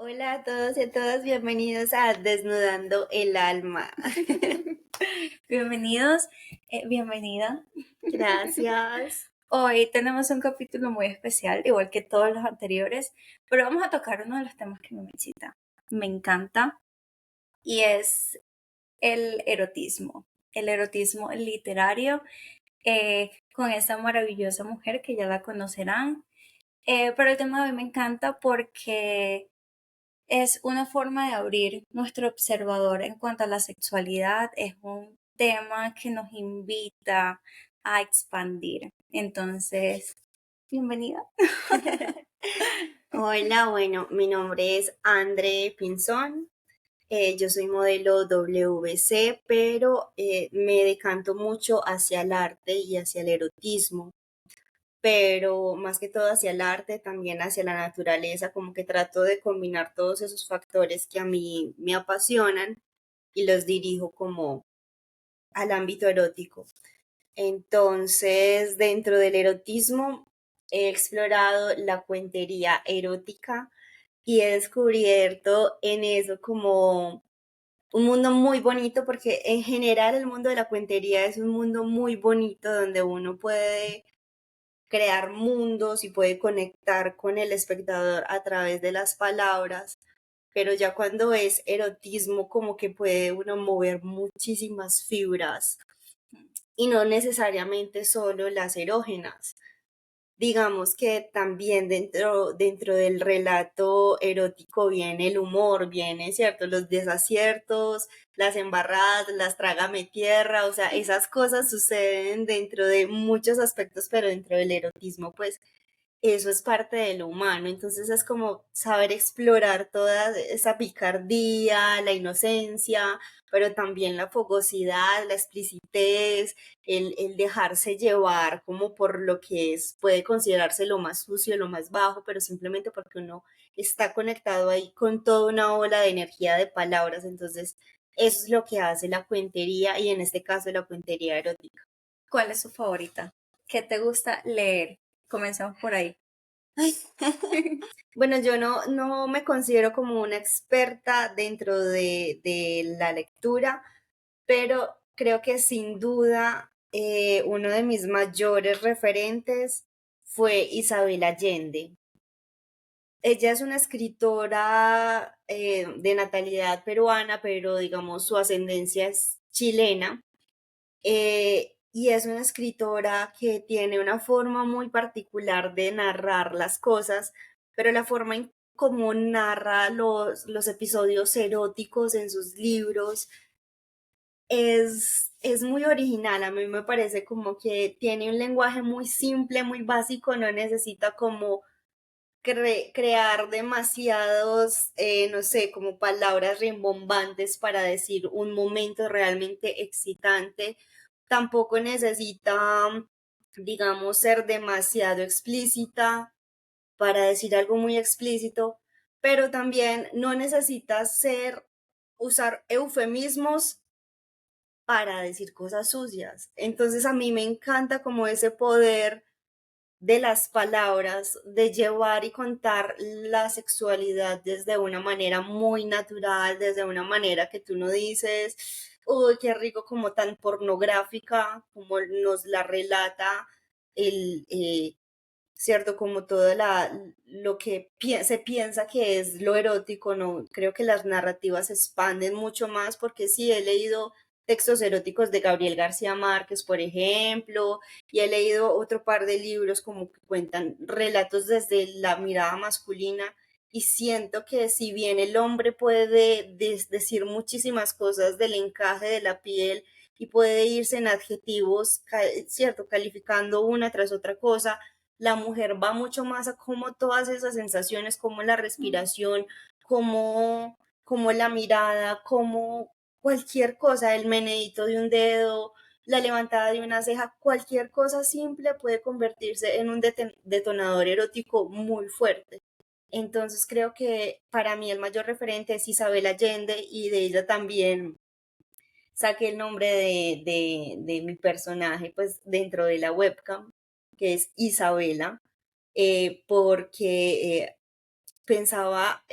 Hola a todos y a todas, bienvenidos a Desnudando el Alma. Bienvenidos, bienvenida. Gracias. Hoy tenemos un capítulo muy especial, igual que todos los anteriores, pero vamos a tocar uno de los temas que me encanta, y es el erotismo literario, con esta maravillosa mujer que ya la conocerán. Pero el tema de hoy me encanta porque es una forma de abrir nuestro observador en cuanto a la sexualidad. Es un tema que nos invita a expandir. Entonces, bienvenida. Hola, bueno, mi nombre es André Pinzón. Yo soy modelo WC, pero me decanto mucho hacia el arte y hacia el erotismo, pero más que todo hacia el arte, también hacia la naturaleza, como que trato de combinar todos esos factores que a mí me apasionan y los dirijo como al ámbito erótico. Entonces, dentro del erotismo, he explorado la cuentería erótica y he descubierto en eso como un mundo muy bonito, porque en general el mundo de la cuentería es un mundo muy bonito donde uno puede crear mundos y puede conectar con el espectador a través de las palabras, pero ya cuando es erotismo como que puede uno mover muchísimas fibras y no necesariamente solo las erógenas. Digamos que también dentro del relato erótico viene el humor, viene, ¿cierto? Los desaciertos, las embarradas, las trágame tierra, o sea, esas cosas suceden dentro de muchos aspectos, pero dentro del erotismo, pues eso es parte de lo humano. Entonces es como saber explorar toda esa picardía, la inocencia, pero también la fogosidad, la explicitez, el dejarse llevar como por lo que es, puede considerarse lo más sucio, lo más bajo, pero simplemente porque uno está conectado ahí con toda una ola de energía de palabras. Entonces, eso es lo que hace la cuentería y en este caso la cuentería erótica. ¿Cuál es su favorita? ¿Qué te gusta leer? Comenzamos por ahí. Bueno, yo no me considero como una experta dentro de la lectura, pero creo que sin duda uno de mis mayores referentes fue Isabel Allende. Ella es una escritora de natalidad peruana, pero digamos su ascendencia es chilena. Y es una escritora que tiene una forma muy particular de narrar las cosas, pero la forma en cómo narra los episodios eróticos en sus libros es muy original. A mí me parece como que tiene un lenguaje muy simple, muy básico, no necesita como crear demasiados, no sé, como palabras rimbombantes para decir un momento realmente excitante. Tampoco necesita, digamos, ser demasiado explícita para decir algo muy explícito, pero también no necesita usar eufemismos para decir cosas sucias. Entonces a mí me encanta como ese poder de las palabras, de llevar y contar la sexualidad desde una manera muy natural, desde una manera que tú no dices, uy, qué rico, como tan pornográfica, como nos la relata el, cierto, como todo lo que se piensa que es lo erótico, no, creo que las narrativas se expanden mucho más porque sí, he leído textos eróticos de Gabriel García Márquez, por ejemplo, y he leído otro par de libros como que cuentan relatos desde la mirada masculina y siento que si bien el hombre puede decir muchísimas cosas del encaje de la piel y puede irse en adjetivos, cierto, calificando una tras otra cosa, la mujer va mucho más a cómo todas esas sensaciones, como la respiración, como la mirada, como cualquier cosa, el meneíto de un dedo, la levantada de una ceja, cualquier cosa simple puede convertirse en un detonador erótico muy fuerte. Entonces creo que para mí el mayor referente es Isabel Allende y de ella también saqué el nombre de mi personaje pues dentro de la webcam, que es Isabela, porque pensaba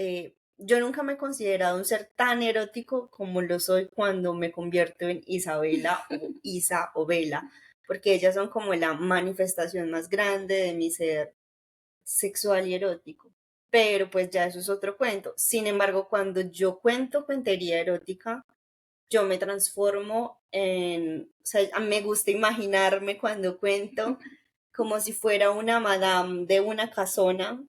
yo nunca me he considerado un ser tan erótico como lo soy cuando me convierto en Isabela o Isa o Bella, porque ellas son como la manifestación más grande de mi ser sexual y erótico. Pero pues ya eso es otro cuento. Sin embargo, cuando yo cuento cuentería erótica, yo me transformo en, o sea, me gusta imaginarme cuando cuento como si fuera una madame de una casona,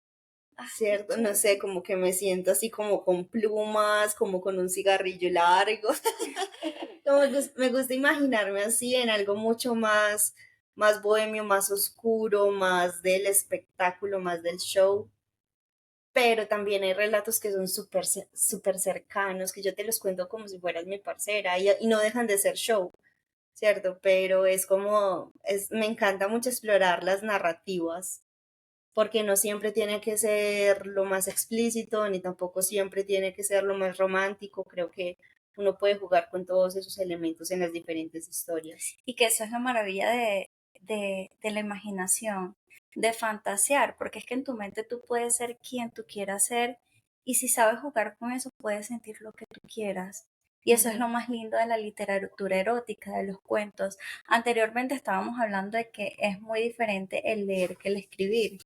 Ah, qué ¿cierto? No sé, chévere. como que me siento así como con plumas, como con un cigarrillo largo. Como me gusta imaginarme así en algo mucho más, más bohemio, más oscuro, más del espectáculo, más del show. Pero también hay relatos que son súper súper cercanos, que yo te los cuento como si fueras mi parcera y no dejan de ser show, ¿cierto? Pero es como, me encanta mucho explorar las narrativas porque no siempre tiene que ser lo más explícito, ni tampoco siempre tiene que ser lo más romántico. Creo que uno puede jugar con todos esos elementos en las diferentes historias. Y que eso es la maravilla de la imaginación, de fantasear, porque es que en tu mente tú puedes ser quien tú quieras ser y si sabes jugar con eso puedes sentir lo que tú quieras. Y eso es lo Ujú. más lindo de la literatura erótica, de los cuentos. Anteriormente estábamos hablando de que es muy diferente el leer que el escribir.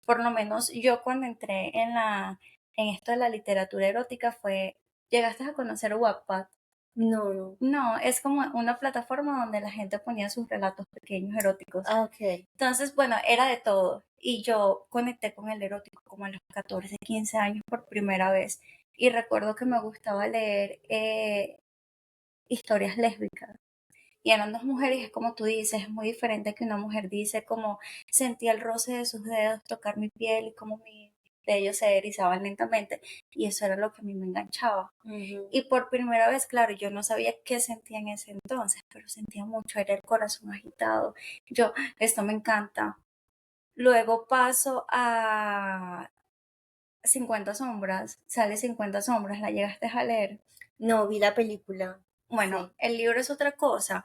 Por lo menos yo cuando entré en esto de la literatura erótica fue, llegaste a conocer Wattpad. No, no. No, es como una plataforma donde la gente ponía sus relatos pequeños eróticos. Ah, ok. Entonces, bueno, era de todo. Y yo conecté con el erótico como a los 14, 15 años por primera vez. Y recuerdo que me gustaba leer historias lésbicas. Y eran dos mujeres, y es como tú dices, es muy diferente que una mujer dice como sentía el roce de sus dedos tocar mi piel y como de ellos se erizaban lentamente. Y eso era lo que a mí me enganchaba. Ujú. Y por primera vez, claro, yo no sabía qué sentía en ese entonces, pero sentía mucho, era el corazón agitado. Yo, esto me encanta. Luego paso a 50 sombras, sale 50 sombras, ¿la llegaste a leer? No, vi la película. Bueno, Sí. el libro es otra cosa.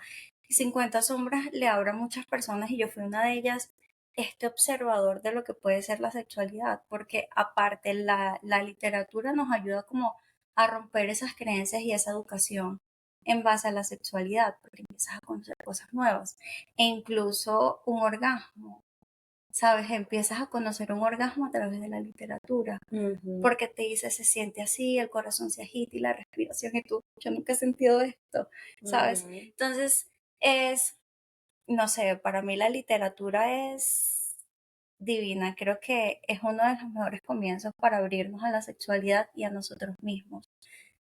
50 sombras le abre a muchas personas y yo fui una de ellas, este observador de lo que puede ser la sexualidad, porque aparte la literatura nos ayuda como a romper esas creencias y esa educación en base a la sexualidad, porque empiezas a conocer cosas nuevas e incluso un orgasmo, ¿sabes? Empiezas a conocer un orgasmo a través de la literatura Ujú, porque te dice se siente así, el corazón se agita y la respiración y tú, yo nunca he sentido esto, ¿sabes? ujú. Entonces es, no sé, para mí la literatura es divina, creo que es uno de los mejores comienzos para abrirnos a la sexualidad y a nosotros mismos,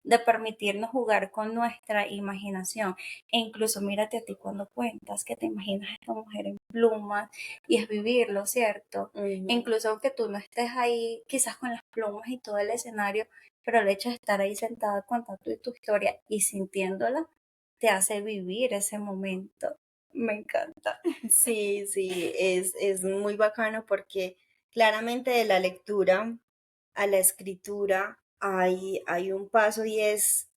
de permitirnos jugar con nuestra imaginación. E incluso mírate a ti cuando cuentas que te imaginas a esta mujer en plumas y es vivirlo, ¿cierto? E Ujú. incluso aunque tú no estés ahí quizás con las plumas y todo el escenario, pero el hecho de estar ahí sentada contando tu historia y sintiéndola te hace vivir ese momento. Me encanta. Sí, sí, es muy bacano porque claramente de la lectura a la escritura hay un paso y es,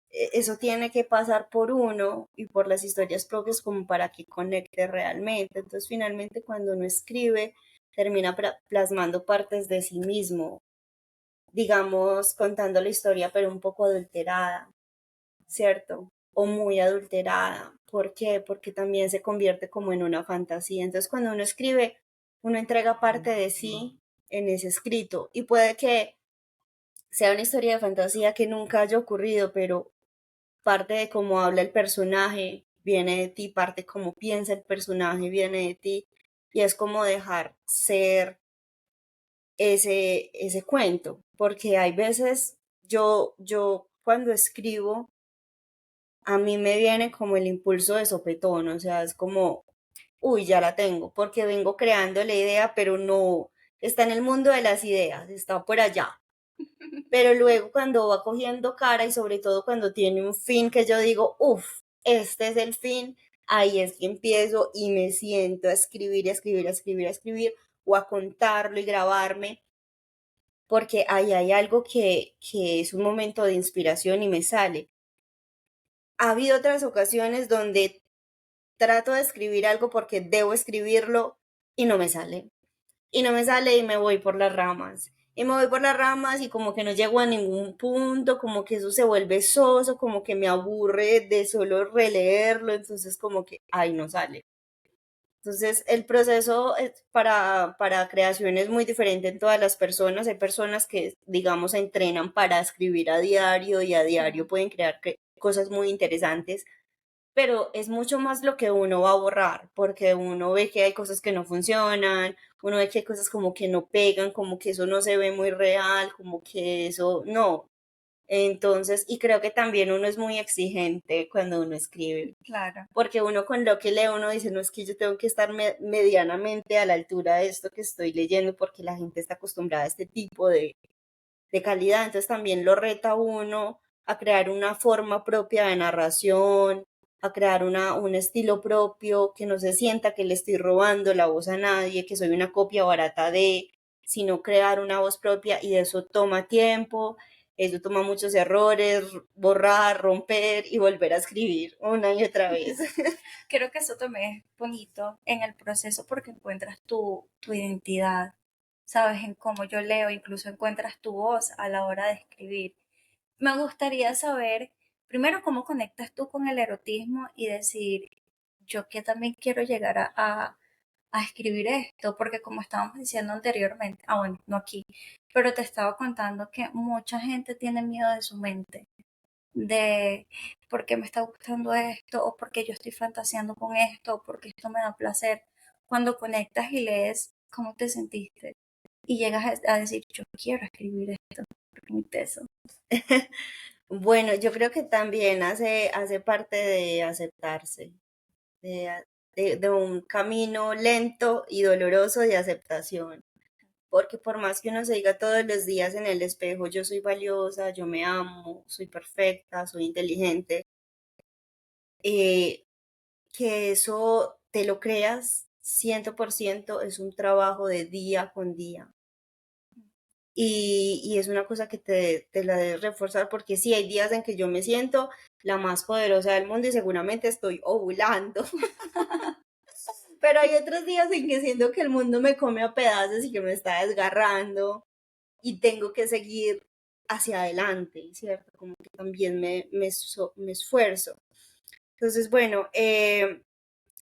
eso tiene que pasar por uno y por las historias propias como para que conecte realmente. Entonces, finalmente, cuando uno escribe, termina plasmando partes de sí mismo, digamos, contando la historia, pero un poco adulterada, ¿cierto? O muy adulterada. ¿Por qué? Porque también se convierte como en una fantasía. Entonces, cuando uno escribe, uno entrega parte de sí en ese escrito y puede que sea una historia de fantasía que nunca haya ocurrido, pero parte de cómo habla el personaje viene de ti, parte de cómo piensa el personaje viene de ti y es como dejar ser ese cuento, porque hay veces yo cuando escribo a mí me viene como el impulso de sopetón, o sea, es como, uy, ya la tengo, porque vengo creando la idea, pero no está en el mundo de las ideas, está por allá. Pero luego cuando va cogiendo cara y sobre todo cuando tiene un fin que yo digo, uff, este es el fin, ahí es que empiezo y me siento a escribir, a escribir, a escribir, a escribir, o a contarlo y grabarme, porque ahí hay algo que es un momento de inspiración y me sale. Ha habido otras ocasiones donde trato de escribir algo porque debo escribirlo y no me sale. Y no me sale y me voy por las ramas. y me voy por las ramas y como que no llego a ningún punto, como que eso se vuelve soso, como que me aburre de solo releerlo, entonces como que ahí no sale. Entonces, el proceso para creación es muy diferente en todas las personas. Hay personas que, digamos, se entrenan para escribir a diario y a diario pueden crear cosas muy interesantes, pero es mucho más lo que uno va a borrar, porque uno ve que hay cosas que no funcionan, uno ve que hay cosas como que no pegan, como que eso no se ve muy real, como que eso no. Entonces, y creo que también uno es muy exigente cuando uno escribe, Claro. porque uno con lo que lee uno dice, no es que yo tengo que estar medianamente a la altura de esto que estoy leyendo porque la gente está acostumbrada a este tipo de calidad, entonces también lo reta a uno a crear una forma propia de narración, a crear un estilo propio, que no se sienta que le estoy robando la voz a nadie, que soy una copia barata de, sino crear una voz propia y eso toma tiempo, eso toma muchos errores, borrar, romper y volver a escribir una y otra vez. Creo que eso también es bonito en el proceso porque encuentras tu identidad, sabes, en cómo yo leo, incluso encuentras tu voz a la hora de escribir. Me gustaría saber, primero, cómo conectas tú con el erotismo y decir, yo que también quiero llegar a escribir esto, porque como estábamos diciendo anteriormente, bueno, no aquí, pero te estaba contando que mucha gente tiene miedo de su mente, de por qué me está gustando esto, o porque yo estoy fantaseando con esto, o porque esto me da placer. Cuando conectas y lees, ¿cómo te sentiste? Y llegas a decir, yo quiero escribir esto, permite eso. Bueno, yo creo que también hace parte de aceptarse, de, de un camino lento y doloroso de aceptación. Porque por más que uno se diga todos los días en el espejo, yo soy valiosa, yo me amo, soy perfecta, soy inteligente, eh, que eso te lo creas 100% es un trabajo de día con día. Y es una cosa que te la debes reforzar porque sí, hay días en que yo me siento la más poderosa del mundo y seguramente estoy ovulando. Pero hay otros días en que siento que el mundo me come a pedazos y que me está desgarrando y tengo que seguir hacia adelante, ¿cierto? Como que también me esfuerzo. Entonces, bueno, el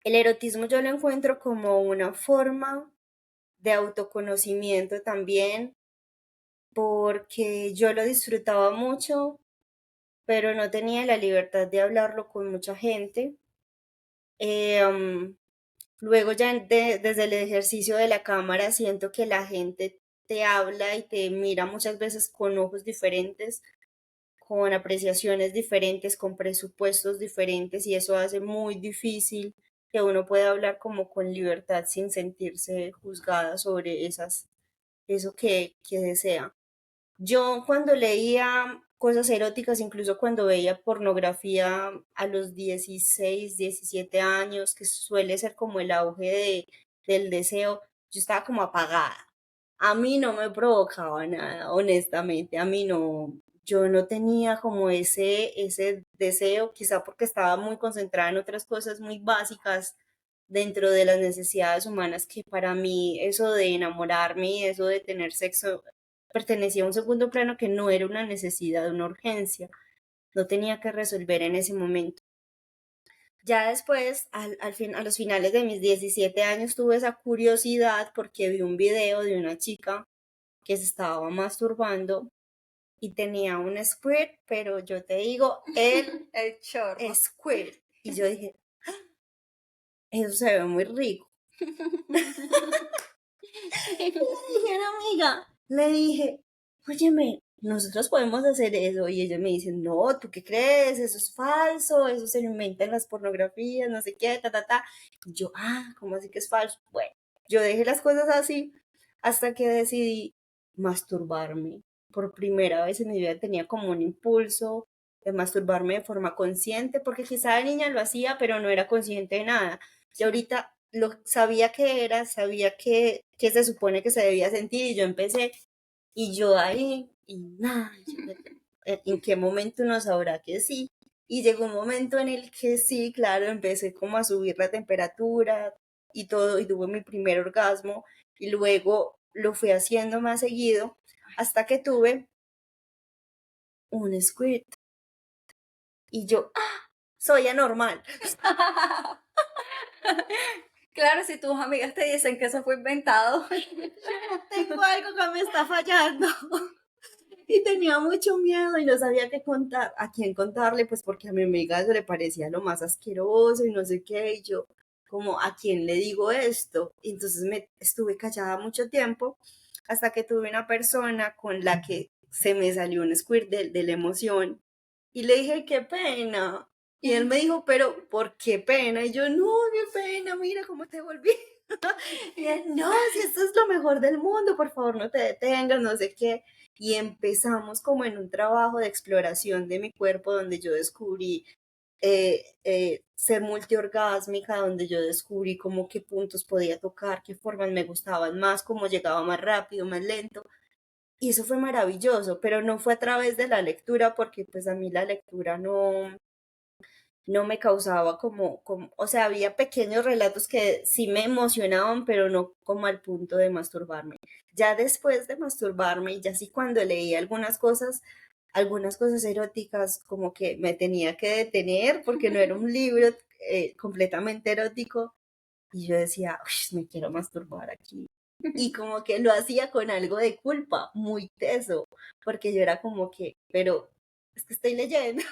erotismo yo lo encuentro como una forma de autoconocimiento también, porque yo lo disfrutaba mucho, pero no tenía la libertad de hablarlo con mucha gente. Eh, um, Luego ya desde el ejercicio de la cámara siento que la gente te habla y te mira muchas veces con ojos diferentes, con apreciaciones diferentes, con presupuestos diferentes y eso hace muy difícil que uno pueda hablar como con libertad sin sentirse juzgada sobre eso que desea. Yo cuando leía cosas eróticas, incluso cuando veía pornografía a los 16, 17 años, que suele ser como el auge del deseo, yo estaba como apagada. A mí no me provocaba nada, honestamente, a mí no, yo no tenía como ese deseo, quizá porque estaba muy concentrada en otras cosas muy básicas dentro de las necesidades humanas que para mí eso de enamorarme y eso de tener sexo pertenecía a un segundo plano que no era una necesidad, una urgencia, no tenía que resolver en ese momento. Ya después, a los finales de mis 17 años, tuve esa curiosidad porque vi un video de una chica que se estaba masturbando y tenía un squirt, pero yo te digo, el El chorro. squirt. Y yo dije, eso se ve muy rico. Le dije a una amiga, le dije, óyeme, nosotros podemos hacer eso. Y ella me dice, no, ¿tú qué crees? Eso es falso, eso se lo inventan las pornografías, no sé qué, ta, ta, ta. Y yo, ¿cómo así que es falso? Bueno, yo dejé las cosas así hasta que decidí masturbarme. Por primera vez en mi vida tenía como un impulso de masturbarme de forma consciente, porque quizá de niña lo hacía, pero no era consciente de nada. Y ahorita lo sabía que era, sabía que se supone que se debía sentir y yo empecé y yo ahí y nada, ¿en qué momento uno sabrá que sí? Y llegó un momento en el que sí, claro, empecé como a subir la temperatura y todo y tuve mi primer orgasmo y luego lo fui haciendo más seguido hasta que tuve un squirt y yo, ¡ah! Soy anormal. Claro, si tus amigas te dicen que eso fue inventado. Tengo algo que me está fallando. Y tenía mucho miedo y no sabía qué contar, a quién contarle, pues porque a mi amiga eso le parecía lo más asqueroso y no sé qué, y yo, como, ¿a quién le digo esto? Y entonces me estuve callada mucho tiempo hasta que tuve una persona con la que se me salió un squirt de la emoción y le dije, qué pena. Y él me dijo, pero ¿por qué pena? Y yo, no, qué pena, mira cómo te volví. Y él, no, si esto es lo mejor del mundo, por favor no te detengas, no sé qué. Y empezamos como en un trabajo de exploración de mi cuerpo donde yo descubrí ser multiorgásmica, donde yo descubrí como qué puntos podía tocar, qué formas me gustaban más, cómo llegaba más rápido, más lento. Y eso fue maravilloso, pero no fue a través de la lectura, porque pues a mí la lectura no me causaba o sea, había pequeños relatos que sí me emocionaban, pero no como al punto de masturbarme. Ya después de masturbarme, y ya sí cuando leí algunas cosas eróticas, como que me tenía que detener porque no era un libro completamente erótico, y yo decía, uy, me quiero masturbar aquí. Y como que lo hacía con algo de culpa, muy teso, porque yo era como que, pero es que estoy leyendo.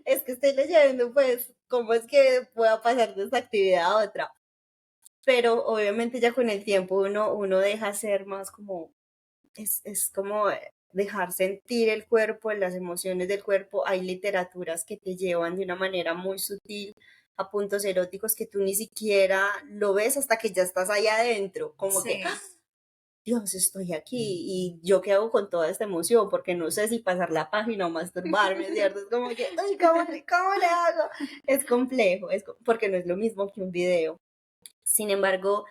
Es que estoy leyendo, pues, ¿cómo es que pueda pasar de esta actividad a otra? Pero obviamente ya con el tiempo uno deja ser más como, es como dejar sentir el cuerpo, las emociones del cuerpo. Hay literaturas que te llevan de una manera muy sutil a puntos eróticos que tú ni siquiera lo ves hasta que ya estás ahí adentro, como que, Sí. ¡ah! Dios, estoy aquí y yo qué hago con toda esta emoción, porque no sé si pasar la página o masturbarme, ¿cierto? Es como que, ay, ¿cómo le hago? Es complejo, porque no es lo mismo que un video. Sin embargo,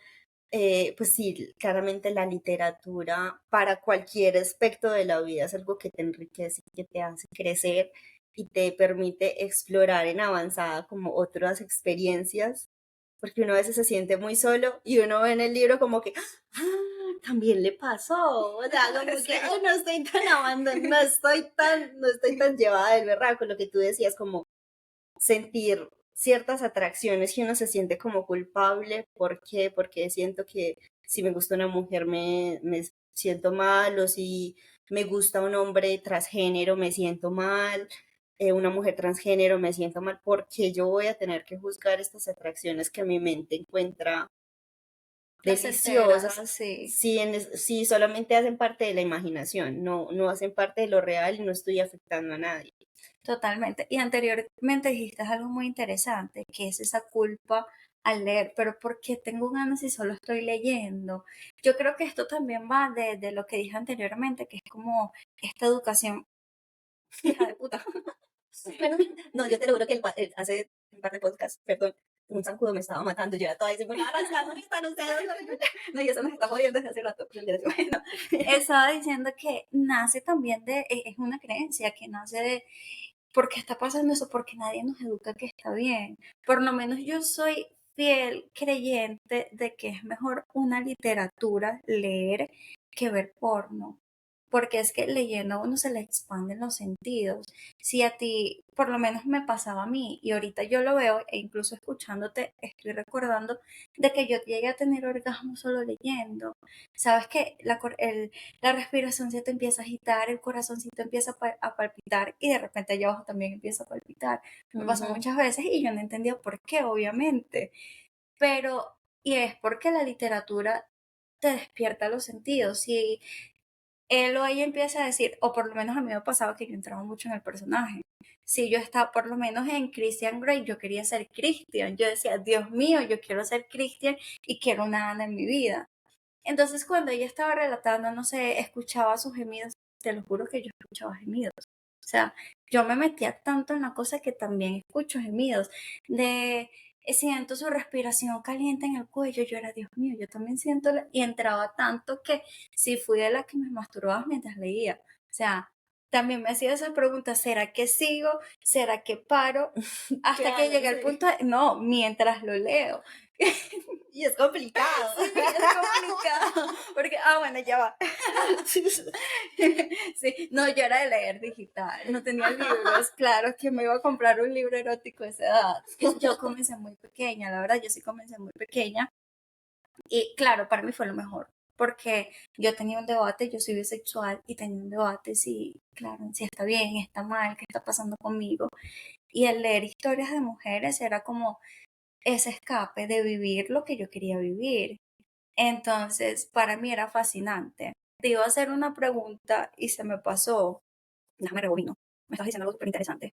pues sí, claramente la literatura para cualquier aspecto de la vida es algo que te enriquece, que te hace crecer y te permite explorar en avanzada como otras experiencias, porque uno a veces se siente muy solo y uno ve en el libro como que, ah, también le pasó, o sea, como Sí. que "Ay, no estoy tan abandonada, no estoy tan llevada del berraco", lo que tú decías, como sentir ciertas atracciones y uno se siente como culpable. ¿Por qué? Porque siento que si me gusta una mujer me siento mal, o si me gusta un hombre transgénero me siento mal, una mujer transgénero me siento mal, porque yo voy a tener que juzgar estas atracciones que mi mente encuentra Placenteras, deliciosas sí. si solamente hacen parte de la imaginación, no hacen parte de lo real y no estoy afectando a nadie. Totalmente. Y anteriormente dijiste algo muy interesante, que es esa culpa al leer, pero ¿por qué tengo ganas si solo estoy leyendo? Yo creo que esto también va de lo que dije anteriormente, que es como esta educación, hija de puta. Bueno, no, yo te lo juro que hace un par de podcasts, perdón, un zancudo me estaba matando, yo era toda y me estaba rascando, están ustedes. No, y eso nos está jodiendo desde hace rato. Bueno, estaba diciendo que nace también es una creencia que nace de, ¿por qué está pasando eso? Porque nadie nos educa que está bien. Por lo menos yo soy fiel creyente de que es mejor una literatura, leer, que ver porno. Porque es que leyendo a uno se le expanden los sentidos. Si a ti, por lo menos me pasaba a mí, y ahorita yo lo veo, e incluso escuchándote, estoy recordando de que yo llegué a tener orgasmo solo leyendo. Sabes que la respiración se te empieza a agitar, el corazoncito empieza a palpitar y de repente allá abajo también empieza a palpitar. Me pasó Ujú. muchas veces y yo no entendía por qué, obviamente. Pero, y es porque la literatura te despierta los sentidos. Si él o ella empieza a decir, o por lo menos a mí me pasaba que yo entraba mucho en el personaje. Si yo estaba, por lo menos en Christian Grey, yo quería ser Christian. Yo decía, Dios mío, yo quiero ser Christian y quiero una Ana en mi vida. Entonces, cuando ella estaba relatando, no sé, escuchaba sus gemidos, te lo juro que yo escuchaba gemidos. O sea, yo me metía tanto en la cosa que también escucho gemidos. De siento su respiración caliente en el cuello, yo era, Dios mío, yo también siento, y entraba tanto que si fui de la que me masturbaba mientras leía. O sea, también me hacía esa pregunta, ¿será que sigo? ¿Será que paro? ¿Qué Hasta que hago? llegué al Sí. punto de, no, mientras lo leo. Y es complicado. Sí, es complicado. Porque, bueno, ya va. Sí, no, yo era de leer digital, no tenía libros. Claro que me iba a comprar un libro erótico a esa edad. Yo comencé muy pequeña, la verdad, yo sí comencé muy pequeña. Y claro, para mí fue lo mejor, porque yo tenía un debate, yo soy bisexual, y tenía un debate si, claro, si está bien, está mal, qué está pasando conmigo. Y el leer historias de mujeres era como ese escape de vivir lo que yo quería vivir. Entonces, para mí era fascinante. Te iba a hacer una pregunta y se me pasó. Déjame rebobino. Me estás diciendo algo súper interesante.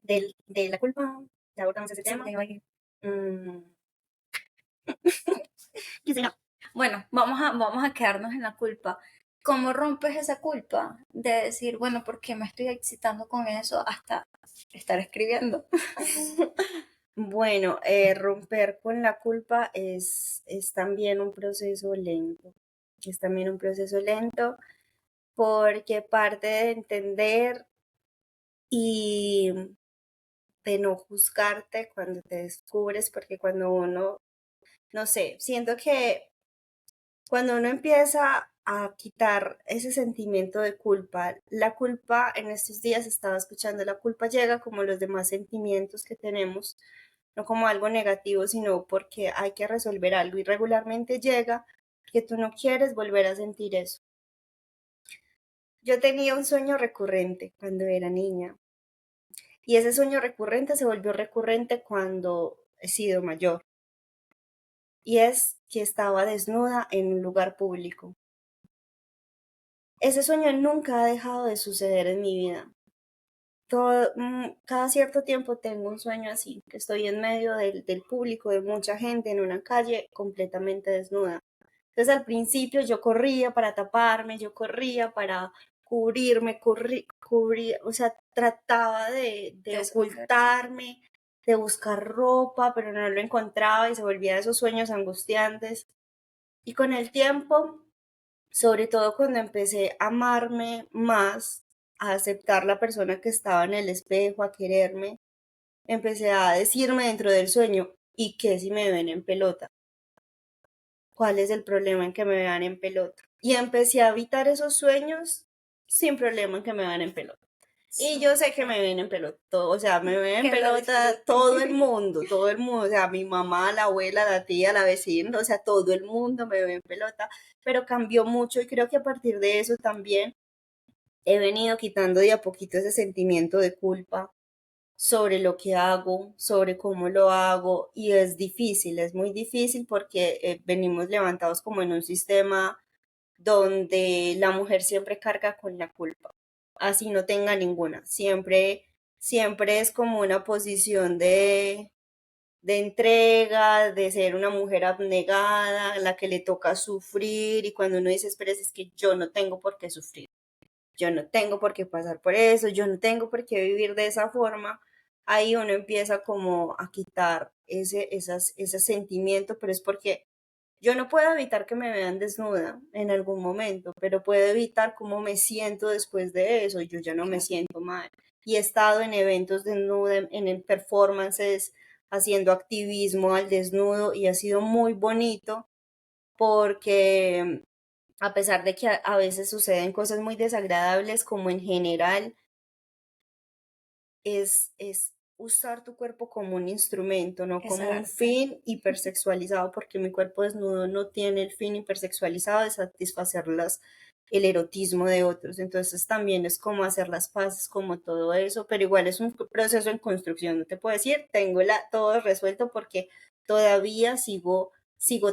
De la culpa, ya abordamos ese Sí, tema. ya iba a ir. Mm, ¿Qué será? Bueno, vamos a quedarnos en la culpa. ¿Cómo rompes esa culpa de decir, bueno, ¿por qué me estoy excitando con eso hasta estar escribiendo? Bueno, romper con la culpa es también un proceso lento. Es también un proceso lento porque parte de entender y de no juzgarte cuando te descubres, porque cuando uno, no sé, siento que cuando uno empieza a quitar ese sentimiento de culpa, la culpa en estos días estaba escuchando, la culpa llega como los demás sentimientos que tenemos, no como algo negativo, sino porque hay que resolver algo y regularmente llega porque tú no quieres volver a sentir eso. Yo tenía un sueño recurrente cuando era niña y ese sueño recurrente se volvió recurrente cuando he sido mayor y es que estaba desnuda en un lugar público. Ese sueño nunca ha dejado de suceder en mi vida. Cada cierto tiempo tengo un sueño así, que estoy en medio del público, de mucha gente, en una calle completamente desnuda. Entonces al principio yo corría para taparme, yo corría para cubrirme, cubría, o sea, trataba de De esconderte. ocultarme, de buscar ropa, pero no lo encontraba y se volvían esos sueños angustiantes. Y con el tiempo, sobre todo cuando empecé a amarme más, a aceptar la persona que estaba en el espejo, a quererme, empecé a decirme dentro del sueño, ¿y qué si me ven en pelota? ¿Cuál es el problema en que me vean en pelota? Y empecé a evitar esos sueños sin problema en que me vean en pelota. Y yo sé que me ven en pelota, o sea, me ven en Que lo pelota disfruten. todo el mundo, o sea, mi mamá, la abuela, la tía, la vecina, o sea, todo el mundo me ve en pelota, pero cambió mucho y creo que a partir de eso también he venido quitando de a poquito ese sentimiento de culpa sobre lo que hago, sobre cómo lo hago y es difícil, es muy difícil porque venimos levantados como en un sistema donde la mujer siempre carga con la culpa, así no tenga ninguna, siempre es como una posición de entrega, de ser una mujer abnegada, a la que le toca sufrir y cuando uno dice, espera, es que yo no tengo por qué sufrir, yo no tengo por qué pasar por eso, yo no tengo por qué vivir de esa forma, ahí uno empieza como a quitar ese sentimiento, pero es porque yo no puedo evitar que me vean desnuda en algún momento, pero puedo evitar cómo me siento después de eso. Yo ya no me Claro. siento mal. Y he estado en eventos desnuda, en performances, haciendo activismo al desnudo y ha sido muy bonito porque a pesar de que a veces suceden cosas muy desagradables, como en general, es usar tu cuerpo como un instrumento, no Es como un arte. fin hipersexualizado, porque mi cuerpo desnudo no tiene el fin hipersexualizado de satisfacer el erotismo de otros. Entonces también es como hacer las paces, como todo eso, pero igual es un proceso en construcción. No te puedo decir, tengo todo resuelto porque todavía sigo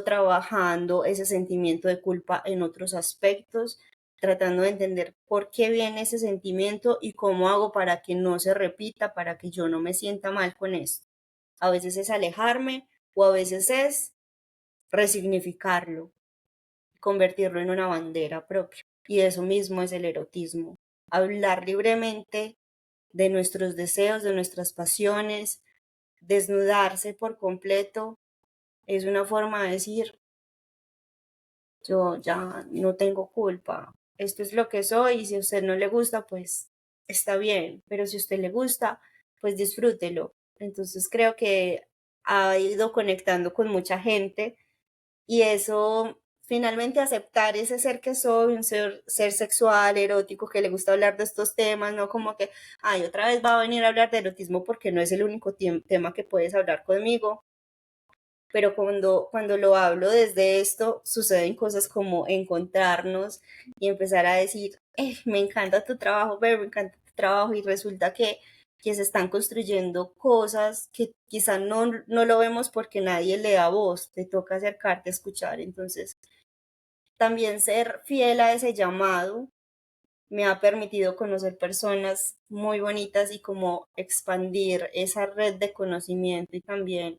trabajando ese sentimiento de culpa en otros aspectos tratando de entender por qué viene ese sentimiento y cómo hago para que no se repita, para que yo no me sienta mal con esto. A veces es alejarme o a veces es resignificarlo, convertirlo en una bandera propia. Y eso mismo es el erotismo. Hablar libremente de nuestros deseos, de nuestras pasiones, desnudarse por completo, es una forma de decir, yo ya no tengo culpa, esto es lo que soy y si a usted no le gusta, pues está bien, pero si a usted le gusta, pues disfrútelo. Entonces creo que ha ido conectando con mucha gente y eso, finalmente aceptar ese ser que soy, un ser sexual, erótico, que le gusta hablar de estos temas, no como que, ay, otra vez va a venir a hablar de erotismo porque no es el único tema que puedes hablar conmigo. Pero cuando lo hablo desde esto, suceden cosas como encontrarnos y empezar a decir, me encanta tu trabajo, pero me encanta tu trabajo, y resulta que se están construyendo cosas que quizá no lo vemos porque nadie le da voz, te toca acercarte a escuchar. Entonces, también ser fiel a ese llamado me ha permitido conocer personas muy bonitas y como expandir esa red de conocimiento y también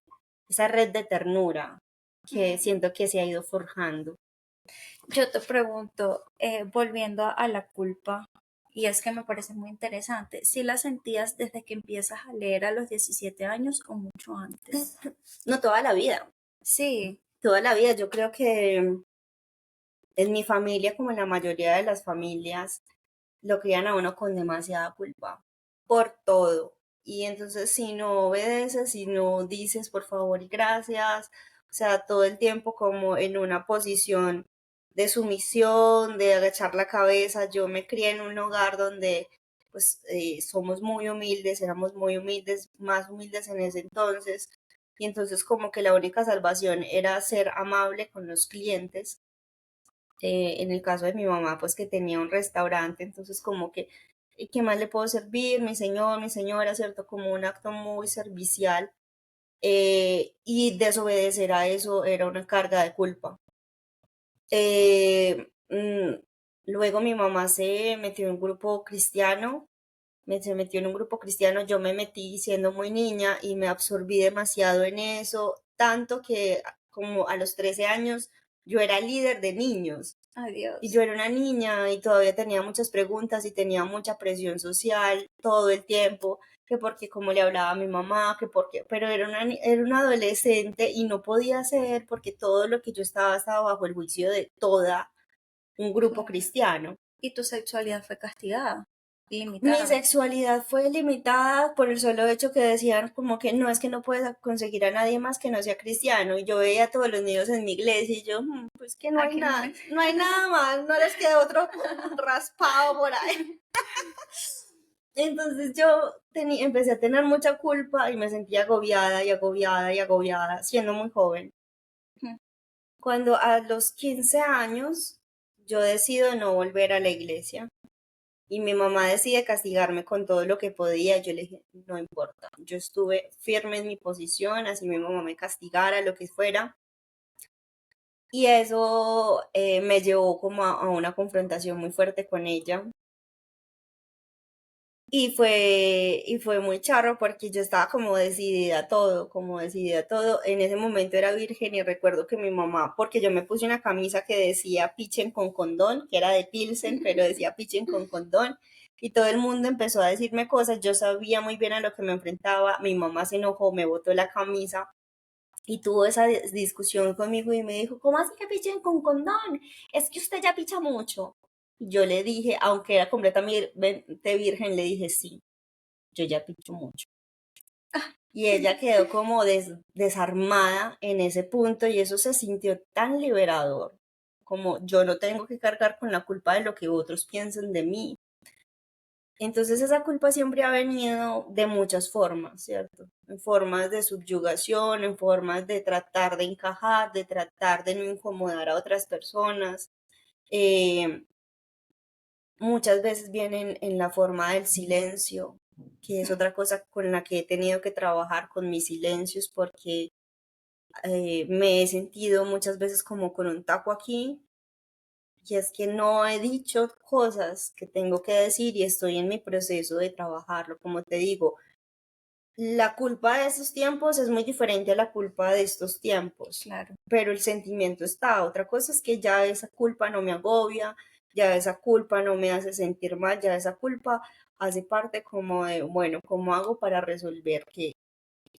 esa red de ternura que siento que se ha ido forjando. Yo te pregunto, volviendo a la culpa, y es que me parece muy interesante, ¿si la sentías desde que empiezas a leer a los 17 años o mucho antes? No toda la vida, Sí, toda la vida. Yo creo que en mi familia, como en la mayoría de las familias, lo crían a uno con demasiada culpa por todo. Y entonces si no obedeces, si no dices por favor y gracias, o sea, todo el tiempo como en una posición de sumisión, de agachar la cabeza. Yo me crié en un hogar donde pues somos muy humildes, éramos muy humildes, más humildes en ese entonces. Y entonces como que la única salvación era ser amable con los clientes. En el caso de mi mamá, pues que tenía un restaurante, entonces como que, ¿qué más le puedo servir? Mi señor, mi señora, ¿cierto? Como un acto muy servicial. Y desobedecer a eso era una carga de culpa. Eh, mm, Luego mi mamá se metió en un grupo cristiano, se metió en un grupo cristiano, yo me metí siendo muy niña y me absorbí demasiado en eso, tanto que como a los 13 años yo era líder de niños. Y adiós. yo era una niña y todavía tenía muchas preguntas y tenía mucha presión social todo el tiempo, que porque como le hablaba a mi mamá, que porque, pero era una adolescente y no podía hacer porque todo lo que yo estaba bajo el juicio de toda un grupo Claro. cristiano. Y tu sexualidad fue castigada, Mi limitada. sexualidad fue limitada por el solo hecho que decían como que no, es que no puedes conseguir a nadie más que no sea cristiano. Y yo veía a todos los niños en mi iglesia y yo, pues que no hay Aquí no nada, hay. no hay nada más, no les queda otro raspado por ahí. Entonces yo empecé a tener mucha culpa y me sentía agobiada y agobiada y agobiada, siendo muy joven. Cuando a los 15 años yo decido no volver a la iglesia y mi mamá decide castigarme con todo lo que podía, yo le dije, no importa, yo estuve firme en mi posición, así mi mamá me castigara, lo que fuera. Y eso me llevó como a una confrontación muy fuerte con ella. Y fue muy charro porque yo estaba como decidida a todo. En ese momento era virgen y recuerdo que mi mamá, porque yo me puse una camisa que decía pichen con condón, que era de Pilsen, pero decía pichen con condón. Y todo el mundo empezó a decirme cosas, yo sabía muy bien a lo que me enfrentaba, mi mamá se enojó, me botó la camisa y tuvo esa discusión conmigo y me dijo, ¿cómo así que pichen con condón? Es que usted ya picha mucho. Y yo le dije, aunque era completamente virgen, le dije, sí, yo ya picho mucho. Y ella quedó como desarmada en ese punto y eso se sintió tan liberador, como yo no tengo que cargar con la culpa de lo que otros piensen de mí. Entonces esa culpa siempre ha venido de muchas formas, ¿cierto? En formas de subyugación, en formas de tratar de encajar, de tratar de no incomodar a otras personas. Eh, Muchas veces vienen en la forma del silencio, que es otra cosa con la que he tenido que trabajar con mis silencios porque me he sentido muchas veces como con un taco aquí y es que no he dicho cosas que tengo que decir y estoy en mi proceso de trabajarlo. Como te digo, la culpa de esos tiempos es muy diferente a la culpa de estos tiempos, Claro. pero el sentimiento está. Otra cosa es que ya esa culpa no me agobia, ya esa culpa no me hace sentir mal, ya esa culpa hace parte como de, bueno, ¿cómo hago para resolver que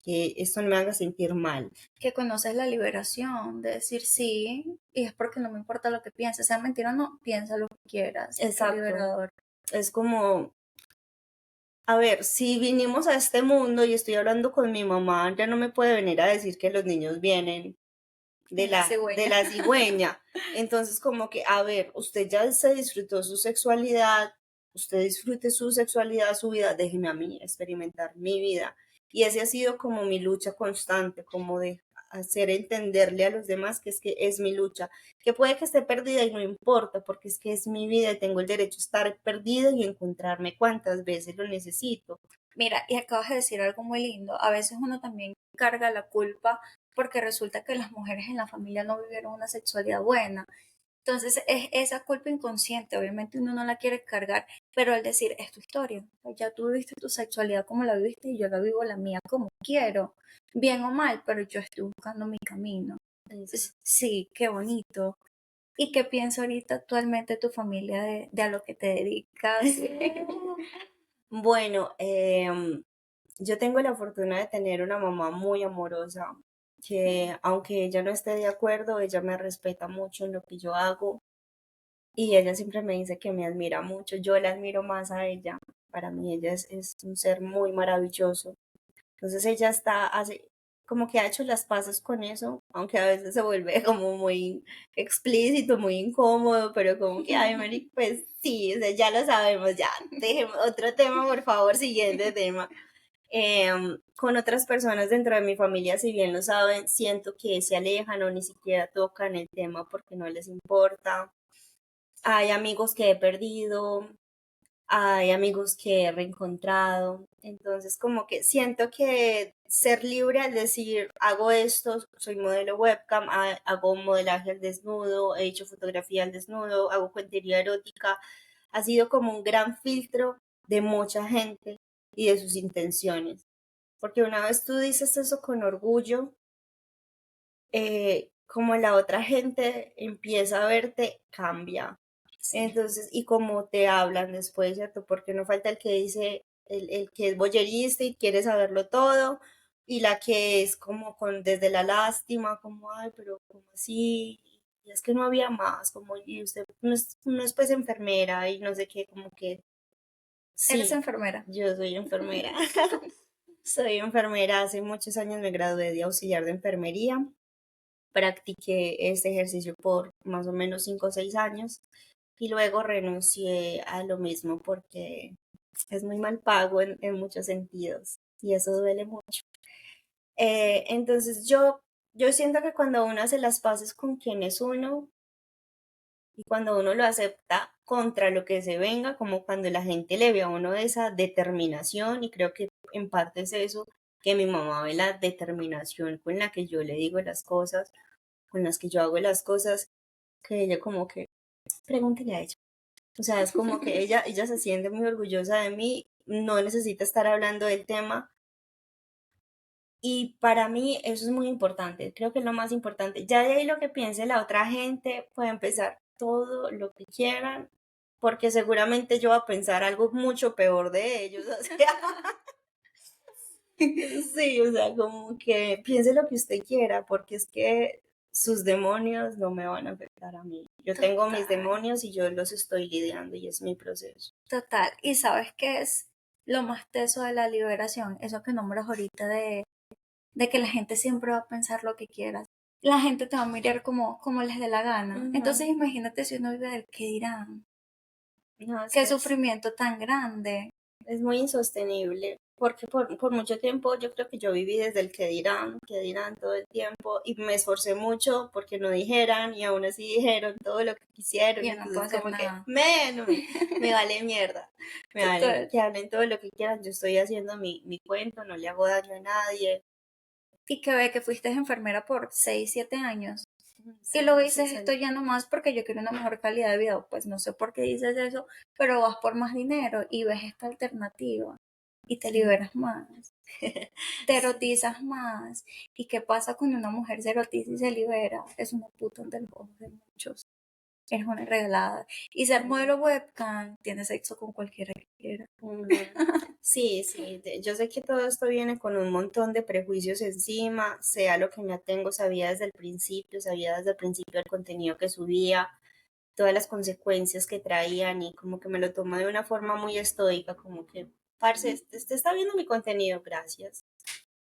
esto no me haga sentir mal? Que conoces la liberación de decir sí, y es porque no me importa lo que pienses, sea mentira o no, piensa lo que quieras. Qué Exacto. liberador. Es como A ver, si vinimos a este mundo y estoy hablando con mi mamá, ya no me puede venir a decir que los niños vienen En la de cigüeña. la cigüeña. Entonces, como que, a ver, usted ya se disfrutó su sexualidad, usted disfrute su sexualidad, su vida, déjeme a mí experimentar mi vida. Y ese ha sido como mi lucha constante, como de hacer entenderle a los demás que es mi lucha, que puede que esté perdida y no importa, porque es que es mi vida y tengo el derecho a estar perdida y encontrarme cuantas veces lo necesito. Mira, y acabas de decir algo muy lindo. A veces uno también carga la culpa porque resulta que las mujeres en la familia no vivieron una sexualidad buena. Entonces es esa culpa inconsciente, obviamente uno no la quiere cargar, pero al decir, es tu historia, ya tú viviste tu sexualidad como la viviste y yo la vivo la mía como quiero, bien o mal, pero yo estoy buscando mi camino. Entonces, sí, qué bonito. ¿Y qué piensa ahorita actualmente tu familia de a lo que te dedicas? Bueno, yo tengo la fortuna de tener una mamá muy amorosa, que aunque ella no esté de acuerdo, ella me respeta mucho en lo que yo hago y ella siempre me dice que me admira mucho. Yo la admiro más a ella. Para mí ella es un ser muy maravilloso. Entonces ella como que ha hecho las paces con eso, aunque a veces se vuelve como muy explícito, muy incómodo, pero como que, ay, Mari, pues sí, o sea, ya lo sabemos, ya, dejemos otro tema, por favor, siguiente tema. Con otras personas dentro de mi familia, si bien lo saben, siento que se alejan o ni siquiera tocan el tema porque no les importa. Hay amigos que he perdido, hay amigos que he reencontrado. Entonces, como que siento que ser libre al decir, hago esto, soy modelo webcam, hago modelaje al desnudo, he hecho fotografía al desnudo, hago cuentería erótica, ha sido como un gran filtro de mucha gente y de sus intenciones. Porque una vez tú dices eso con orgullo, como la otra gente empieza a verte, cambia. Sí. Entonces, y como te hablan después, ¿cierto? Porque no falta el que dice, el que es boyerista y quiere saberlo todo, y la que es como con desde la lástima, como, ay, pero como así, y es que no había más, como, y usted no es pues enfermera y no sé qué, como que ¿Eres sí, enfermera? yo soy enfermera. Soy enfermera, hace muchos años me gradué de auxiliar de enfermería, practiqué este ejercicio por más o menos 5 o 6 años y luego renuncié a lo mismo porque es muy mal pago en muchos sentidos y eso duele mucho. Entonces yo siento que cuando uno hace las paces con quien es uno y cuando uno lo acepta contra lo que se venga, como cuando la gente le ve a uno esa determinación y creo que en parte es eso, que mi mamá ve la determinación con la que yo le digo las cosas, con las que yo hago las cosas, que ella como que, pregúntele a ella. O sea, es como que ella se siente muy orgullosa de mí, no necesita estar hablando del tema. Y para mí eso es muy importante, creo que es lo más importante. Ya de ahí lo que piense la otra gente, puede empezar todo lo que quieran, porque seguramente yo voy a pensar algo mucho peor de ellos. O sea, sí, o sea, como que piense lo que usted quiera, porque es que sus demonios no me van a afectar a mí. Yo tengo mis Total, demonios y yo los estoy lidiando y es mi proceso. total. ¿Y sabes qué es lo más teso de la liberación? Eso que nombras ahorita de que la gente siempre va a pensar lo que quieras. La gente te va a mirar como les dé la gana. Ujú. Entonces imagínate si uno vive del qué dirán. No, es Qué que sufrimiento tan grande. es muy insostenible, porque por mucho tiempo yo creo que yo viví desde el que dirán todo el tiempo, y me esforcé mucho porque no dijeran, y aún así dijeron todo lo que quisieron, Y yo no puedo entonces hacer como que, nada. me vale mierda, me vale Total. que hablen todo lo que quieran, yo estoy haciendo mi cuento, no le hago daño a nadie. Y que ve que fuiste enfermera por 6 7 años. Y Sí, luego sí, dices, sí. esto ya no más porque yo quiero una mejor calidad de vida. Pues no sé por qué dices eso, pero vas por más dinero y ves esta alternativa y te Sí. liberas más, te erotizas más. ¿Y qué pasa cuando una mujer se erotiza y se libera? Es una puta ante los ojos de muchos. Es una regalada. Y ser modelo webcam, tiene sexo con cualquiera que quiera. Ujú. Sí, sí, yo sé que todo esto viene con un montón de prejuicios encima, sea lo que me atengo, sabía desde el principio el contenido que subía, todas las consecuencias que traían y como que me lo tomo de una forma muy estoica, como que parce, usted está viendo mi contenido, gracias.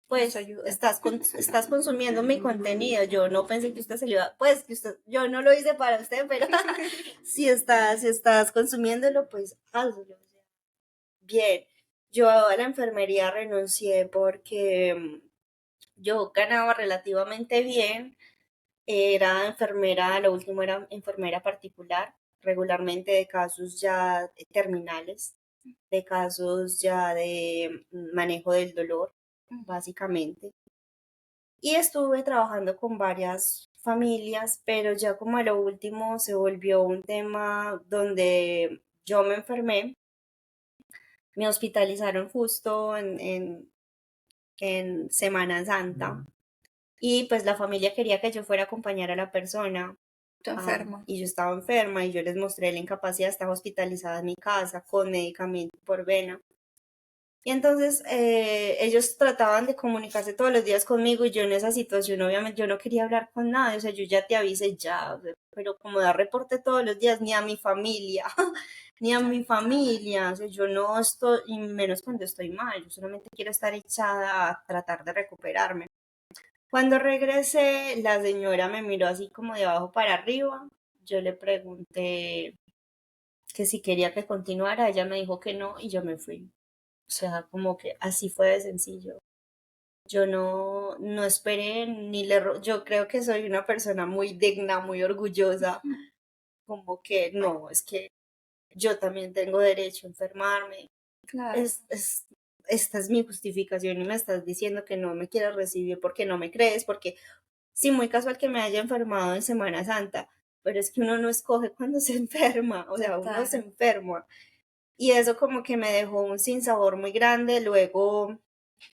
Pues Eso ayuda. estás consumiendo mi contenido. Yo no pensé que usted se lo iba, pues que usted, yo no lo hice para usted, pero si estás consumiéndolo, pues hazlo. Bien, yo a la enfermería renuncié porque yo ganaba relativamente bien, era enfermera, lo último era enfermera particular, regularmente de casos ya terminales, de casos ya de manejo del dolor, básicamente. Y estuve trabajando con varias familias, pero ya como a lo último se volvió un tema donde yo me enfermé, me hospitalizaron justo en Semana Santa y pues la familia quería que yo fuera a acompañar a la persona. Tú enferma. Y yo estaba enferma y yo les mostré la incapacidad, estaba hospitalizada en mi casa con medicamento por vena. Y entonces ellos trataban de comunicarse todos los días conmigo y yo en esa situación obviamente yo no quería hablar con nadie, o sea, yo ya te avisé ya, o sea, pero como dar reporte todos los días, ni a mi familia, ni a mi familia, o sea, yo no estoy, y menos cuando estoy mal, yo solamente quiero estar echada a tratar de recuperarme. Cuando regresé, la señora me miró así como de abajo para arriba, yo le pregunté que si quería que continuara, ella me dijo que no y yo me fui. O sea, como que así fue de sencillo. Yo no esperé ni yo creo que soy una persona muy digna, muy orgullosa, como que no, es que yo también tengo derecho a enfermarme. Claro. Es, esta es mi justificación y me estás diciendo que no me quieres recibir porque no me crees, porque sí, muy casual que me haya enfermado en Semana Santa, pero es que uno no escoge cuando se enferma, o sea, uno se Total. enferma. Y eso como que me dejó un sinsabor muy grande. Luego,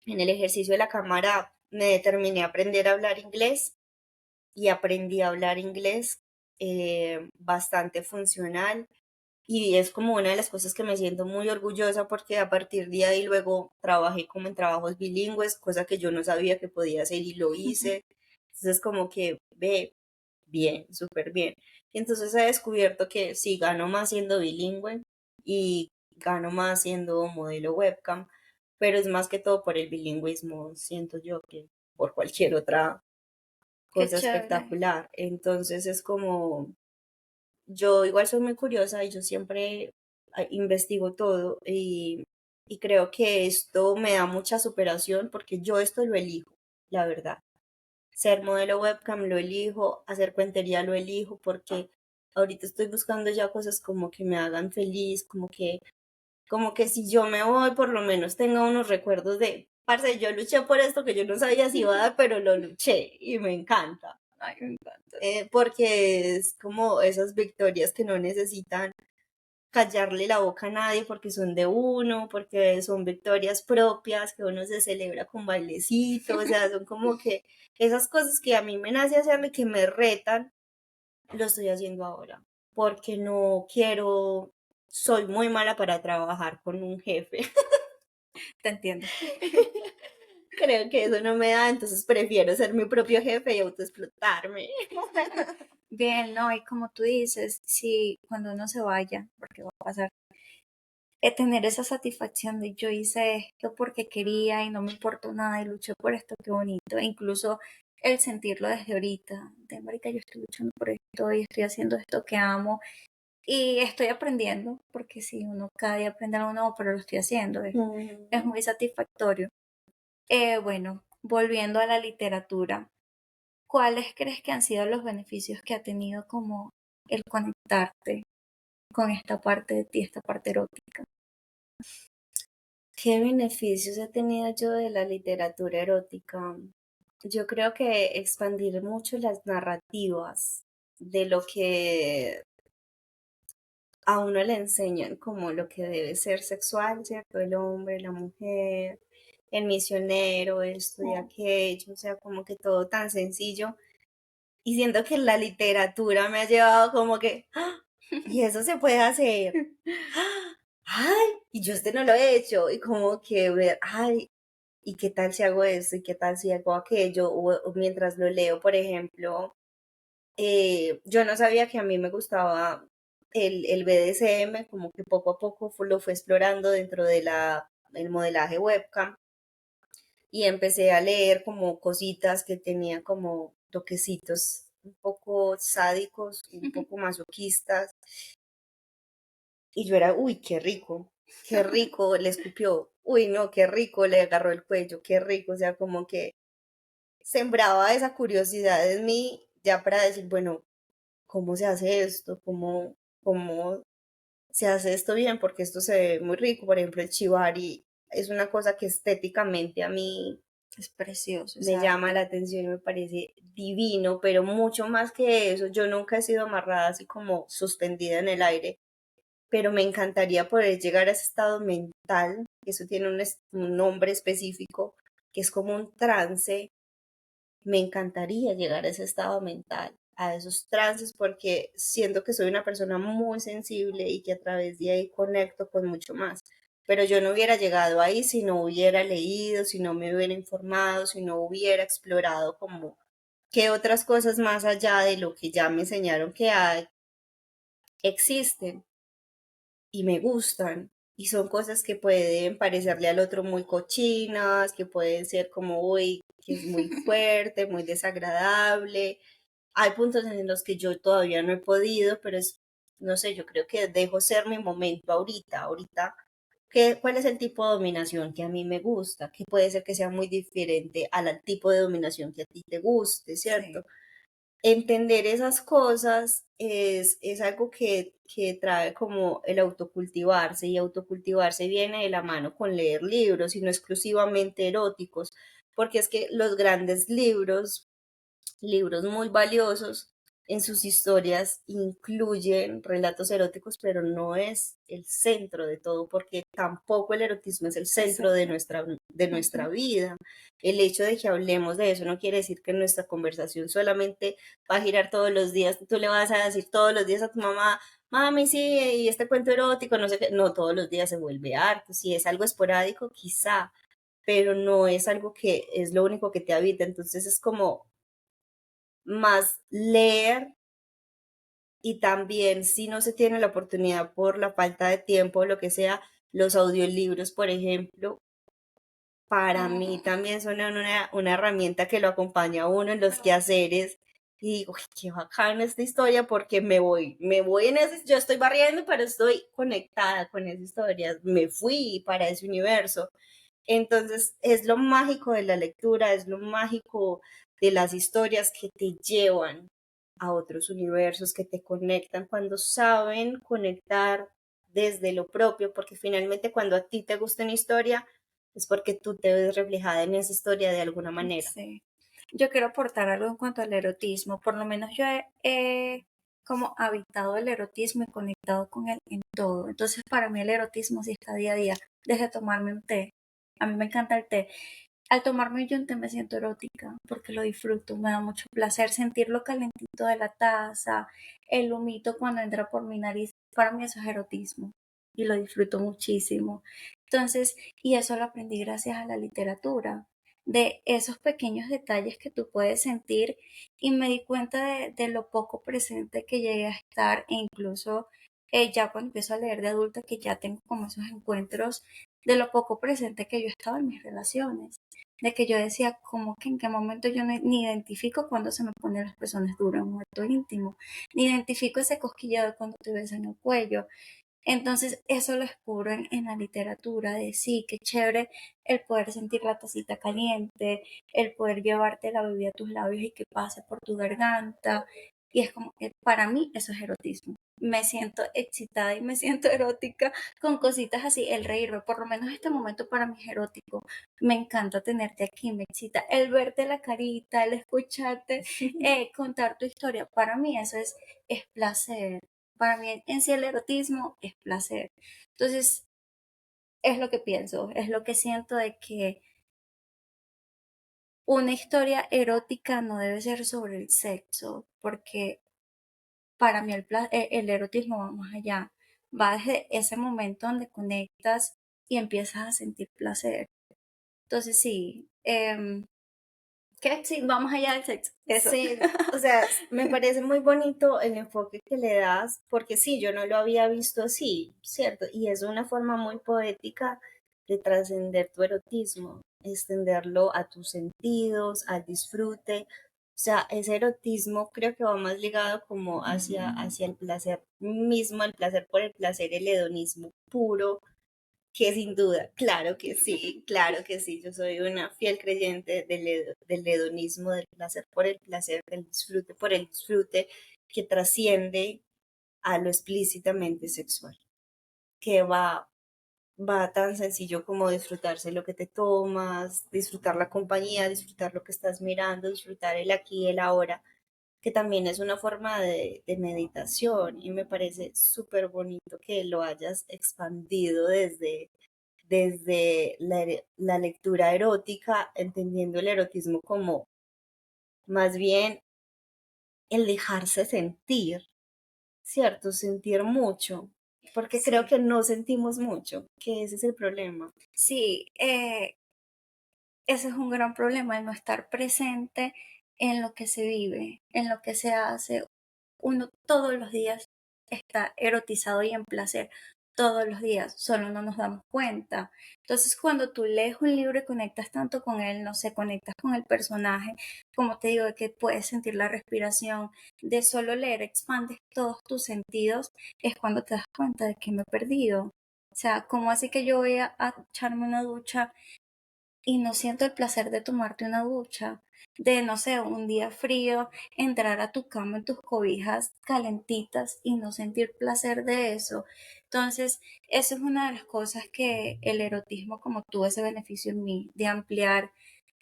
en el ejercicio de la cámara, me determiné a aprender a hablar inglés y aprendí a hablar inglés bastante funcional. Y es como una de las cosas que me siento muy orgullosa porque a partir de ahí luego trabajé como en trabajos bilingües, cosa que yo no sabía que podía hacer y lo hice. Entonces como que ve bien, súper bien. Y entonces he descubierto que sí gano más siendo bilingüe y gano más siendo modelo webcam, pero es más que todo por el bilingüismo, siento yo, que por cualquier otra Qué cosa chévere. espectacular. Entonces es como, yo igual soy muy curiosa y yo siempre investigo todo y creo que esto me da mucha superación porque yo esto lo elijo, la verdad. Ser modelo webcam lo elijo, hacer cuentería lo elijo porque ahorita estoy buscando ya cosas como que me hagan feliz, como que si yo me voy por lo menos tenga unos recuerdos de, parce, yo luché por esto que yo no sabía si iba a dar, pero lo luché y me encanta. Ay, me encanta. Porque es como esas victorias que no necesitan callarle la boca a nadie porque son de uno, porque son victorias propias que uno se celebra con bailecito, o sea, son como que esas cosas que a mí me nace hacerlo y que me retan, lo estoy haciendo ahora, porque no quiero, soy muy mala para trabajar con un jefe. Te entiendo. Creo que eso no me da, entonces prefiero ser mi propio jefe y autoexplotarme. Bien, no, y como tú dices, si cuando uno se vaya, porque va a pasar, tener esa satisfacción de yo hice esto porque quería y no me importó nada y luché por esto, qué bonito. E incluso el sentirlo desde ahorita, de marica, yo estoy luchando por esto y estoy haciendo esto que amo y estoy aprendiendo, porque si uno cada día aprende algo nuevo, pero lo estoy haciendo, es Mm. muy satisfactorio. Bueno, volviendo a la literatura, ¿cuáles crees que han sido los beneficios que ha tenido como el conectarte con esta parte de ti, esta parte erótica? ¿Qué beneficios he tenido yo de la literatura erótica? Yo creo que expandir mucho las narrativas de lo que a uno le enseñan como lo que debe ser sexual, ¿cierto? El hombre, la mujer, el misionero, esto y aquello, o sea, como que todo tan sencillo. Y siento que la literatura me ha llevado como que, ¡ah! Y eso se puede hacer. ¡Ah! Ay, y yo no lo he hecho. Y como que ver, ay, ¿y qué tal si hago esto? ¿Y qué tal si hago aquello? O mientras lo leo, por ejemplo, yo no sabía que a mí me gustaba el BDSM, como que poco a poco lo fue explorando dentro de la el modelaje webcam y empecé a leer como cositas que tenían como toquecitos un poco sádicos, un poco masoquistas. Y yo era, uy, qué rico, le escupió, uy, no, qué rico, le agarró el cuello, qué rico, o sea, como que sembraba esa curiosidad en mí ya para decir, bueno, ¿cómo se hace esto? ¿Cómo se hace esto bien? Porque esto se ve muy rico, por ejemplo, el chivari es una cosa que estéticamente a mí Es precioso, me llama exacto. la atención y me parece divino, pero mucho más que eso, yo nunca he sido amarrada así como suspendida en el aire, pero me encantaría poder llegar a ese estado mental, que eso tiene un nombre específico, que es como un trance. Me encantaría llegar a ese estado mental, a esos trances, porque siento que soy una persona muy sensible y que a través de ahí conecto con mucho más. Pero yo no hubiera llegado ahí si no hubiera leído, si no me hubiera informado, si no hubiera explorado como qué otras cosas más allá de lo que ya me enseñaron que hay, existen y me gustan. Y son cosas que pueden parecerle al otro muy cochinas, que pueden ser como, uy, que es muy fuerte, muy desagradable. Hay puntos en los que yo todavía no he podido, pero es, no sé, yo creo que dejo ser mi momento ahorita. Ahorita, ¿cuál es el tipo de dominación que a mí me gusta? Que puede ser que sea muy diferente al tipo de dominación que a ti te guste, ¿cierto? Sí, Entender esas cosas es algo que trae como el autocultivarse y autocultivarse viene de la mano con leer libros y no exclusivamente eróticos, porque es que los grandes libros muy valiosos, en sus historias incluyen relatos eróticos, pero no es el centro de todo, porque tampoco el erotismo es el centro exacto. de nuestra Ujú. vida. El hecho de que hablemos de eso no quiere decir que nuestra conversación solamente va a girar todos los días. Tú le vas a decir todos los días a tu mamá, mami, sí, y este cuento erótico, no sé qué. No, todos los días se vuelve harto. Si es algo esporádico, quizá, pero no es algo que es lo único que te habita. Entonces es como más leer y también si no se tiene la oportunidad por la falta de tiempo o lo que sea, los audiolibros, por ejemplo, para mí Ujú. también son una herramienta que lo acompaña a uno en los quehaceres. Y digo, "Uy, qué bacana esta historia porque me voy en ese, yo estoy barriendo, pero estoy conectada con esa historia, me fui para ese universo. Entonces, es lo mágico de la lectura, es lo mágico de las historias que te llevan a otros universos, que te conectan cuando saben conectar desde lo propio, porque finalmente cuando a ti te gusta una historia, es porque tú te ves reflejada en esa historia de alguna manera. Sí. Yo quiero aportar algo en cuanto al erotismo. Por lo menos yo he como habitado el erotismo y conectado con él en todo. Entonces, para mí el erotismo sí está día a día. Desde tomarme un té. A mí me encanta el té. Al tomarme yo un té me siento erótica porque lo disfruto, me da mucho placer sentir lo calentito de la taza, el humito cuando entra por mi nariz. Para mí eso es erotismo y lo disfruto muchísimo. Entonces, y eso lo aprendí gracias a la literatura, de esos pequeños detalles que tú puedes sentir y me di cuenta de lo poco presente que llegué a estar e incluso ya cuando empiezo a leer de adulta que ya tengo como esos encuentros de lo poco presente que yo estaba en mis relaciones, de que yo decía como que en qué momento yo ni identifico cuando se me ponen las personas duras en un acto íntimo, ni identifico ese cosquilleo de cuando te besan el cuello. Entonces eso lo descubro en la literatura, de sí, qué chévere el poder sentir la tacita caliente, el poder llevarte la bebida a tus labios y que pase por tu garganta. Y es como que para mí eso es erotismo. Me siento excitada y me siento erótica con cositas así, el reírme, por lo menos este momento para mí es erótico. Me encanta tenerte aquí, me excita el verte la carita, el escucharte, contar tu historia. Para mí eso es placer. Para mí en sí el erotismo es placer. Entonces, es lo que pienso, es lo que siento de que una historia erótica no debe ser sobre el sexo, porque para mí el erotismo va más allá, va desde ese momento donde conectas y empiezas a sentir placer. Entonces, sí, ¿qué? Sí, vamos allá del sexo, eso. Sí, o sea, me parece muy bonito el enfoque que le das, porque sí, yo no lo había visto así, ¿cierto? Y es una forma muy poética de trascender tu erotismo, extenderlo a tus sentidos, al disfrute. O sea, ese erotismo creo que va más ligado como hacia el placer mismo, el placer por el placer, el hedonismo puro, que sin duda, claro que sí, yo soy una fiel creyente del hedonismo, del placer por el placer, del disfrute por el disfrute, que trasciende a lo explícitamente sexual, que va tan sencillo como disfrutarse lo que te tomas, disfrutar la compañía, disfrutar lo que estás mirando, disfrutar el aquí y el ahora, que también es una forma de meditación y me parece súper bonito que lo hayas expandido desde la lectura erótica, entendiendo el erotismo como más bien el dejarse sentir, ¿cierto? Sentir mucho, porque creo Sí, que no sentimos mucho, que ese es el problema. sí, ese es un gran problema, el no estar presente en lo que se vive, en lo que se hace. Uno todos los días está erotizado y en placer, todos los días, solo no nos damos cuenta. Entonces, cuando tú lees un libro y conectas tanto con él, no sé, conectas con el personaje, como te digo, de que puedes sentir la respiración, de solo leer expandes todos tus sentidos, es cuando te das cuenta de que me he perdido. O sea, ¿cómo así que yo voy a echarme una ducha y no siento el placer de tomarte una ducha, de, no sé, un día frío, entrar a tu cama en tus cobijas calentitas y no sentir placer de eso? Entonces, eso es una de las cosas que el erotismo como tuvo ese beneficio en mí, de ampliar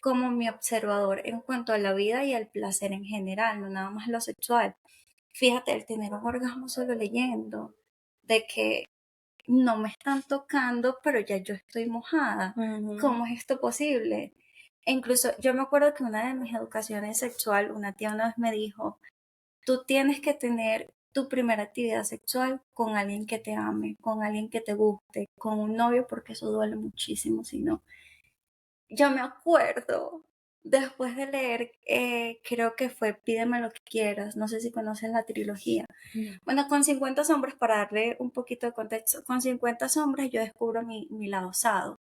como mi observador en cuanto a la vida y al placer en general, no nada más lo sexual. Fíjate, el tener un orgasmo solo leyendo, de que no me están tocando, pero ya yo estoy mojada. Ujú. ¿Cómo es esto posible? E incluso yo me acuerdo que una de mis educaciones sexual, una tía una vez me dijo, tú tienes que tener tu primera actividad sexual con alguien que te ame, con alguien que te guste, con un novio, porque eso duele muchísimo, si no. Yo me acuerdo, después de leer, creo que fue Pídeme lo que quieras, no sé si conoces la trilogía. No. Bueno, con 50 sombras, para darle un poquito de contexto, con 50 sombras yo descubro mi lado osado,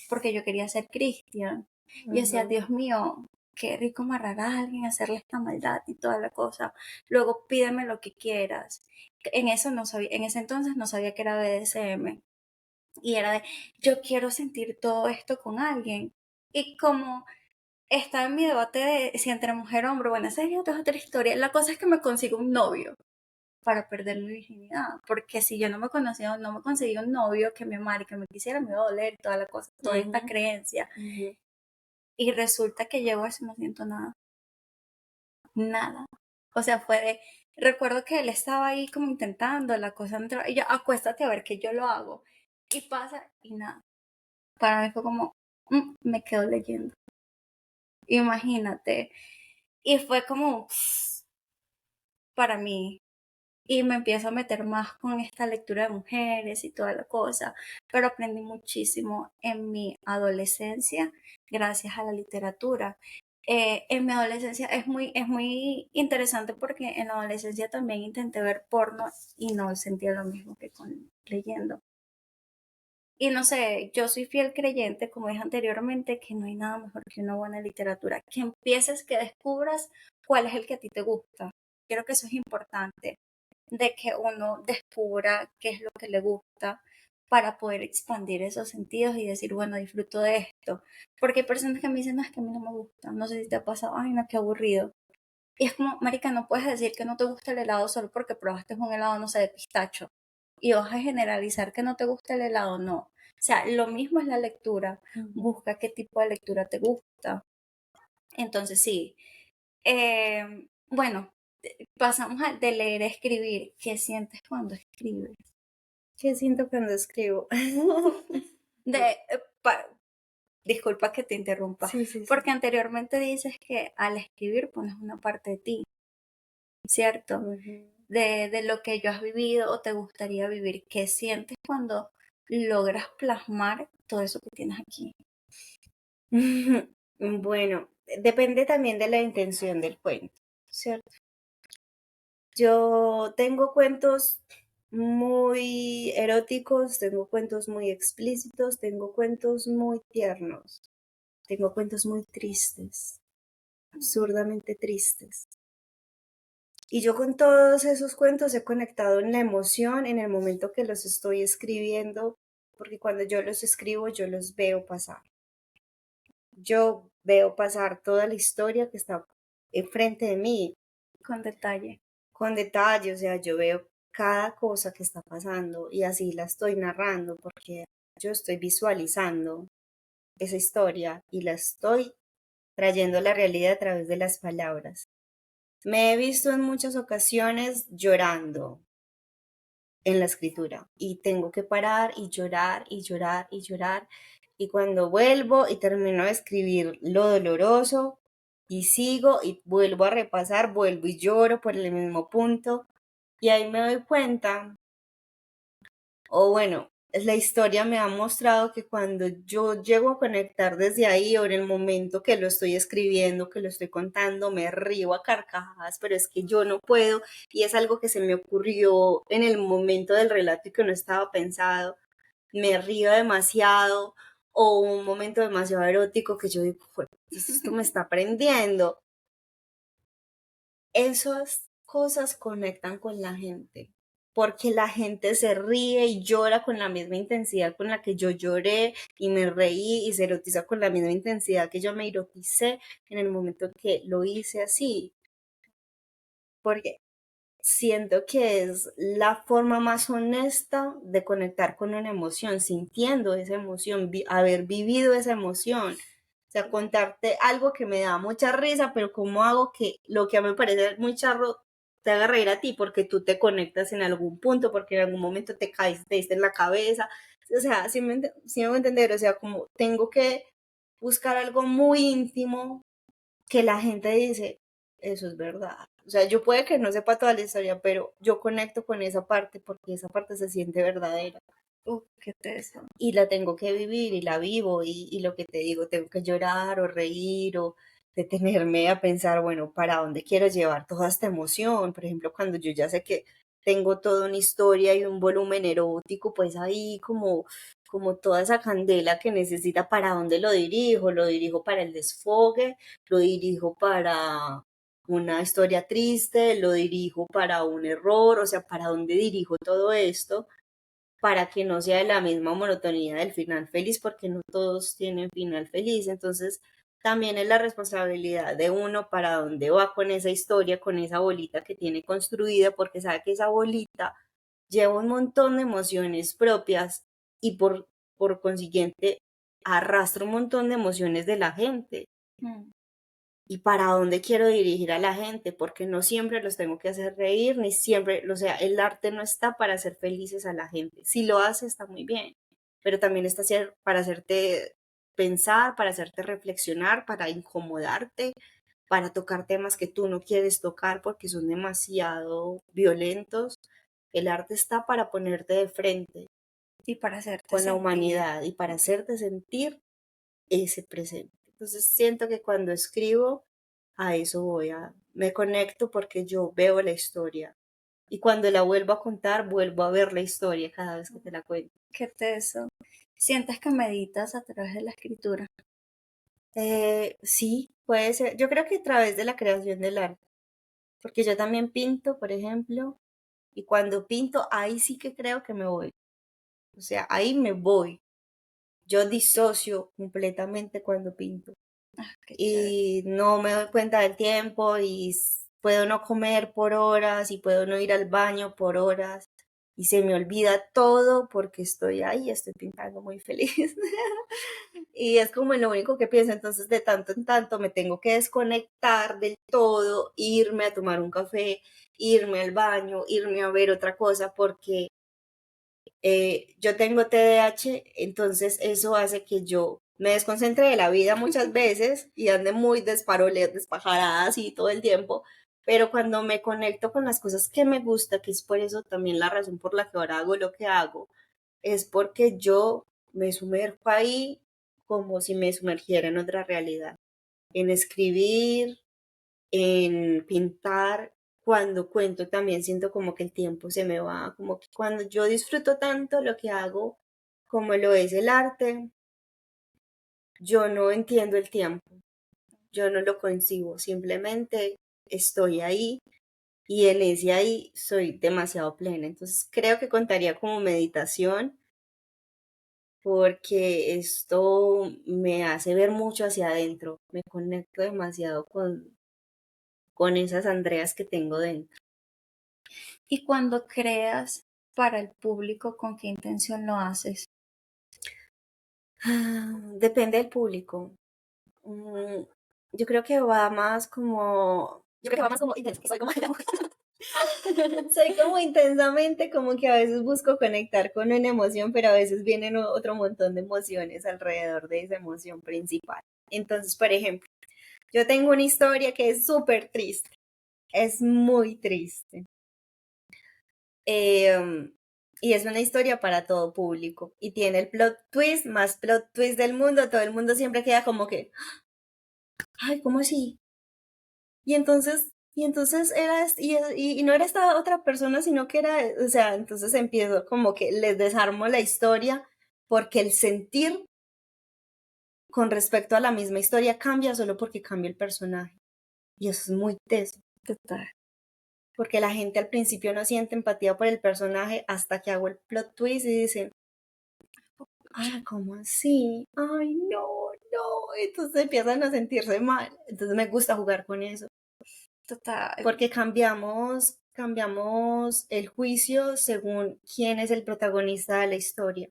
porque yo quería ser cristian. Y decía, Ujú. Dios mío, qué rico amarrar a alguien, hacerle esta maldad y toda la cosa. Luego pídeme lo que quieras. En eso no sabía, en ese entonces no sabía que era BDSM. Y era de, yo quiero sentir todo esto con alguien. Y como estaba en mi debate de si entre mujer o hombre, bueno, esa es otra historia. La cosa es que me consigo un novio para perder mi virginidad, porque si yo no me conocía, no me conseguía un novio que me amara y que me quisiera, me iba a doler toda la cosa, toda esta Ujú. creencia. Ujú. Y resulta que llego a eso y no siento nada, nada. O sea, recuerdo que él estaba ahí como intentando, la cosa entró, y yo, acuéstate a ver que yo lo hago. Y pasa y nada. Para mí fue como, me quedo leyendo. Imagínate. Y fue como, para mí, y me empiezo a meter más con esta lectura de mujeres y toda la cosa, pero aprendí muchísimo en mi adolescencia gracias a la literatura. En mi adolescencia es muy interesante porque en la adolescencia también intenté ver porno y no sentía lo mismo que con leyendo. Y no sé, yo soy fiel creyente, como dije anteriormente, que no hay nada mejor que una buena literatura. Que empieces, que descubras cuál es el que a ti te gusta. Creo que eso es importante, de que uno descubra qué es lo que le gusta para poder expandir esos sentidos y decir, bueno, disfruto de esto. Porque hay personas que me dicen, no, es que a mí no me gusta, no sé si te ha pasado, ay, no, qué aburrido. Y es como, marica, no puedes decir que no te gusta el helado solo porque probaste un helado, no sé, de pistacho. Y vas a generalizar que no te gusta el helado, no. O sea, lo mismo es la lectura. Ujú. Busca qué tipo de lectura te gusta. Entonces, sí. Bueno, pasamos de leer a escribir. ¿Qué sientes cuando escribes? ¿Qué siento cuando escribo? De, eh, pa- Disculpa que te interrumpa, Sí, sí, sí. porque anteriormente dices que al escribir pones una parte de ti, ¿cierto? Ujú. De lo que yo has vivido o te gustaría vivir. ¿Qué sientes cuando logras plasmar todo eso que tienes aquí? Bueno, depende también de la intención del cuento, ¿cierto? Yo tengo cuentos muy eróticos, tengo cuentos muy explícitos, tengo cuentos muy tiernos, tengo cuentos muy tristes, absurdamente tristes. Y yo con todos esos cuentos he conectado en la emoción en el momento que los estoy escribiendo, porque cuando yo los escribo yo los veo pasar. Yo veo pasar toda la historia que está enfrente de mí Con detalle. con detalle, o sea, yo veo cada cosa que está pasando y así la estoy narrando porque yo estoy visualizando esa historia y la estoy trayendo a la realidad a través de las palabras. Me he visto en muchas ocasiones llorando en la escritura y tengo que parar y llorar y llorar y llorar y cuando vuelvo y termino de escribir lo doloroso y sigo y vuelvo a repasar, vuelvo y lloro por el mismo punto y ahí me doy cuenta, o bueno, la historia me ha mostrado que cuando yo llego a conectar desde ahí o en el momento que lo estoy escribiendo, que lo estoy contando, me río a carcajadas, pero es que yo no puedo y es algo que se me ocurrió en el momento del relato y que no estaba pensado. Me río demasiado o un momento demasiado erótico que yo digo, "Jue- esto me está prendiendo". Esas cosas conectan con la gente, porque la gente se ríe y llora con la misma intensidad con la que yo lloré y me reí y se erotiza con la misma intensidad que yo me eroticé en el momento que lo hice así, porque siento que es la forma más honesta de conectar con una emoción, sintiendo esa emoción, haber vivido esa emoción. O sea, contarte algo que me da mucha risa, pero cómo hago que lo que a mí me parece muy charro te haga reír a ti porque tú te conectas en algún punto, porque en algún momento te caes, te diste en la cabeza. O sea, sí me voy a entender, o sea, como tengo que buscar algo muy íntimo que la gente dice, eso es verdad. O sea, yo puede que no sepa toda la historia, pero yo conecto con esa parte porque esa parte se siente verdadera Qué teso. y la tengo que vivir y la vivo y lo que te digo, tengo que llorar o reír o detenerme a pensar, bueno, ¿para dónde quiero llevar toda esta emoción? Por ejemplo, cuando yo ya sé que tengo toda una historia y un volumen erótico, pues ahí como toda esa candela que necesita, ¿para dónde lo dirijo para el desfogue, lo dirijo para una historia triste, lo dirijo para un error, o sea, ¿para dónde dirijo todo esto? Para que no sea la misma monotonía del final feliz, porque no todos tienen final feliz. Entonces, también es la responsabilidad de uno para dónde va con esa historia, con esa bolita que tiene construida, porque sabe que esa bolita lleva un montón de emociones propias y por consiguiente arrastra un montón de emociones de la gente Mm. y para dónde quiero dirigir a la gente, porque no siempre los tengo que hacer reír, ni siempre, o sea, el arte no está para hacer felices a la gente. Si lo hace, está muy bien, pero también está para hacerte pensar, para hacerte reflexionar, para incomodarte, para tocar temas que tú no quieres tocar porque son demasiado violentos. El arte está para ponerte de frente Y para hacerte con la sentir. humanidad y para hacerte sentir ese presente. Entonces siento que cuando escribo, a eso voy, me conecto porque yo veo la historia. Y cuando la vuelvo a contar, vuelvo a ver la historia cada vez que te la cuento. Qué teso. ¿Sientes que meditas a través de la escritura? Sí, puede ser. Yo creo que a través de la creación del arte, porque yo también pinto, por ejemplo, y cuando pinto, ahí sí que creo que me voy. O sea, ahí me voy. Yo disocio completamente cuando pinto. Ah, qué chévere. Y no me doy cuenta del tiempo y puedo no comer por horas y puedo no ir al baño por horas y se me olvida todo porque estoy ahí, estoy pintando muy feliz. Y es como lo único que pienso, entonces de tanto en tanto me tengo que desconectar del todo, irme a tomar un café, irme al baño, irme a ver otra cosa porque yo tengo TDAH, entonces eso hace que yo me desconcentre de la vida muchas veces y ande muy despajarada así todo el tiempo, pero cuando me conecto con las cosas que me gusta, que es por eso también la razón por la que ahora hago lo que hago, es porque yo me sumerjo ahí como si me sumergiera en otra realidad, en escribir, en pintar cuando cuento también siento como que el tiempo se me va, como que cuando yo disfruto tanto lo que hago, como lo es el arte, yo no entiendo el tiempo, yo no lo concibo, simplemente estoy ahí y en ese ahí soy demasiado plena. Entonces creo que contaría como meditación porque esto me hace ver mucho hacia adentro, me conecto demasiado con esas Andreas que tengo dentro. Y cuando creas para el público, ¿con qué intención lo haces? Depende del público. Mm, yo creo que va más como intenso, soy como intensamente, como que a veces busco conectar con una emoción, pero a veces vienen otro montón de emociones alrededor de esa emoción principal. Entonces, por ejemplo, yo tengo una historia que es súper triste, es muy triste. em, y es una historia para todo público. Y tiene el plot twist, más plot twist del mundo. Todo el mundo siempre queda como que, ay, ¿cómo así? Y entonces y no era esta otra persona, sino que era, o sea, entonces empiezo como que les desarmo la historia porque el sentir con respecto a la misma historia cambia solo porque cambia el personaje. Y eso es muy teso, Total. porque la gente al principio no siente empatía por el personaje hasta que hago el plot twist y dicen, ay, ¿cómo así? Ay, no, no. Entonces empiezan a sentirse mal. Entonces me gusta jugar con eso. Total. Porque cambiamos el juicio según quién es el protagonista de la historia.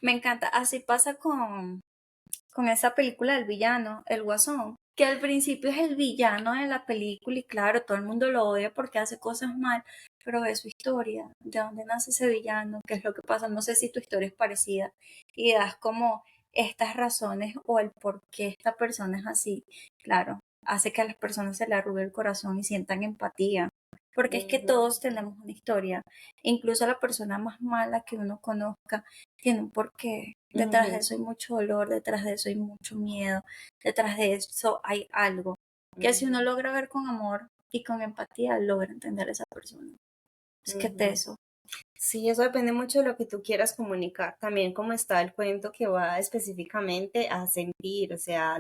Me encanta. Así pasa con esa película del villano, el Guasón, que al principio es el villano de la película y claro, todo el mundo lo odia porque hace cosas mal, pero ve su historia, de dónde nace ese villano, qué es lo que pasa. No sé si tu historia es parecida y das como estas razones o el por qué esta persona es así. Claro, hace que a las personas se le arrugue el corazón y sientan empatía. Porque es que Ujú, todos tenemos una historia, incluso la persona más mala que uno conozca tiene un porqué. Detrás de ujú, eso hay mucho dolor, detrás de eso hay mucho miedo, detrás de eso hay algo que si uno ujú, logra ver con amor y con empatía, logra entender a esa persona. Es que ujú. teso. Sí, eso depende mucho de lo que tú quieras comunicar. También como está el cuento que va específicamente a sentir, o sea,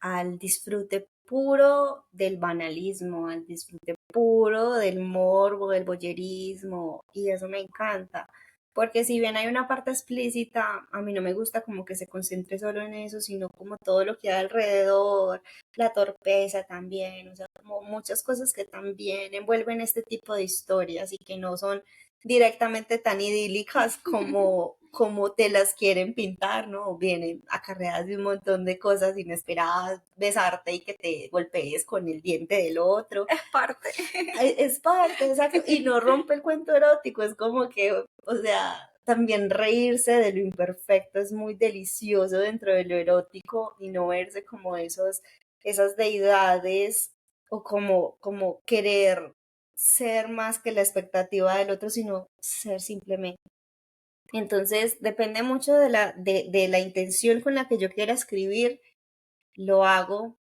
al disfrute puro del banalismo, al disfrute puro del morbo, del boyerismo, y eso me encanta. Porque si bien hay una parte explícita, a mí no me gusta como que se concentre solo en eso, sino como todo lo que hay alrededor, la torpeza también, o sea, como muchas cosas que también envuelven este tipo de historias y que no son directamente tan idílicas como te las quieren pintar, ¿no? Vienen acarreadas de un montón de cosas inesperadas, besarte y que te golpees con el diente del otro. Es parte. Es parte, exacto, y no rompe el cuento erótico, es como que, o sea, también reírse de lo imperfecto es muy delicioso dentro de lo erótico y no verse como esas deidades o como querer ser más que la expectativa del otro, sino ser simplemente. Entonces, depende mucho de la intención con la que yo quiera escribir, lo hago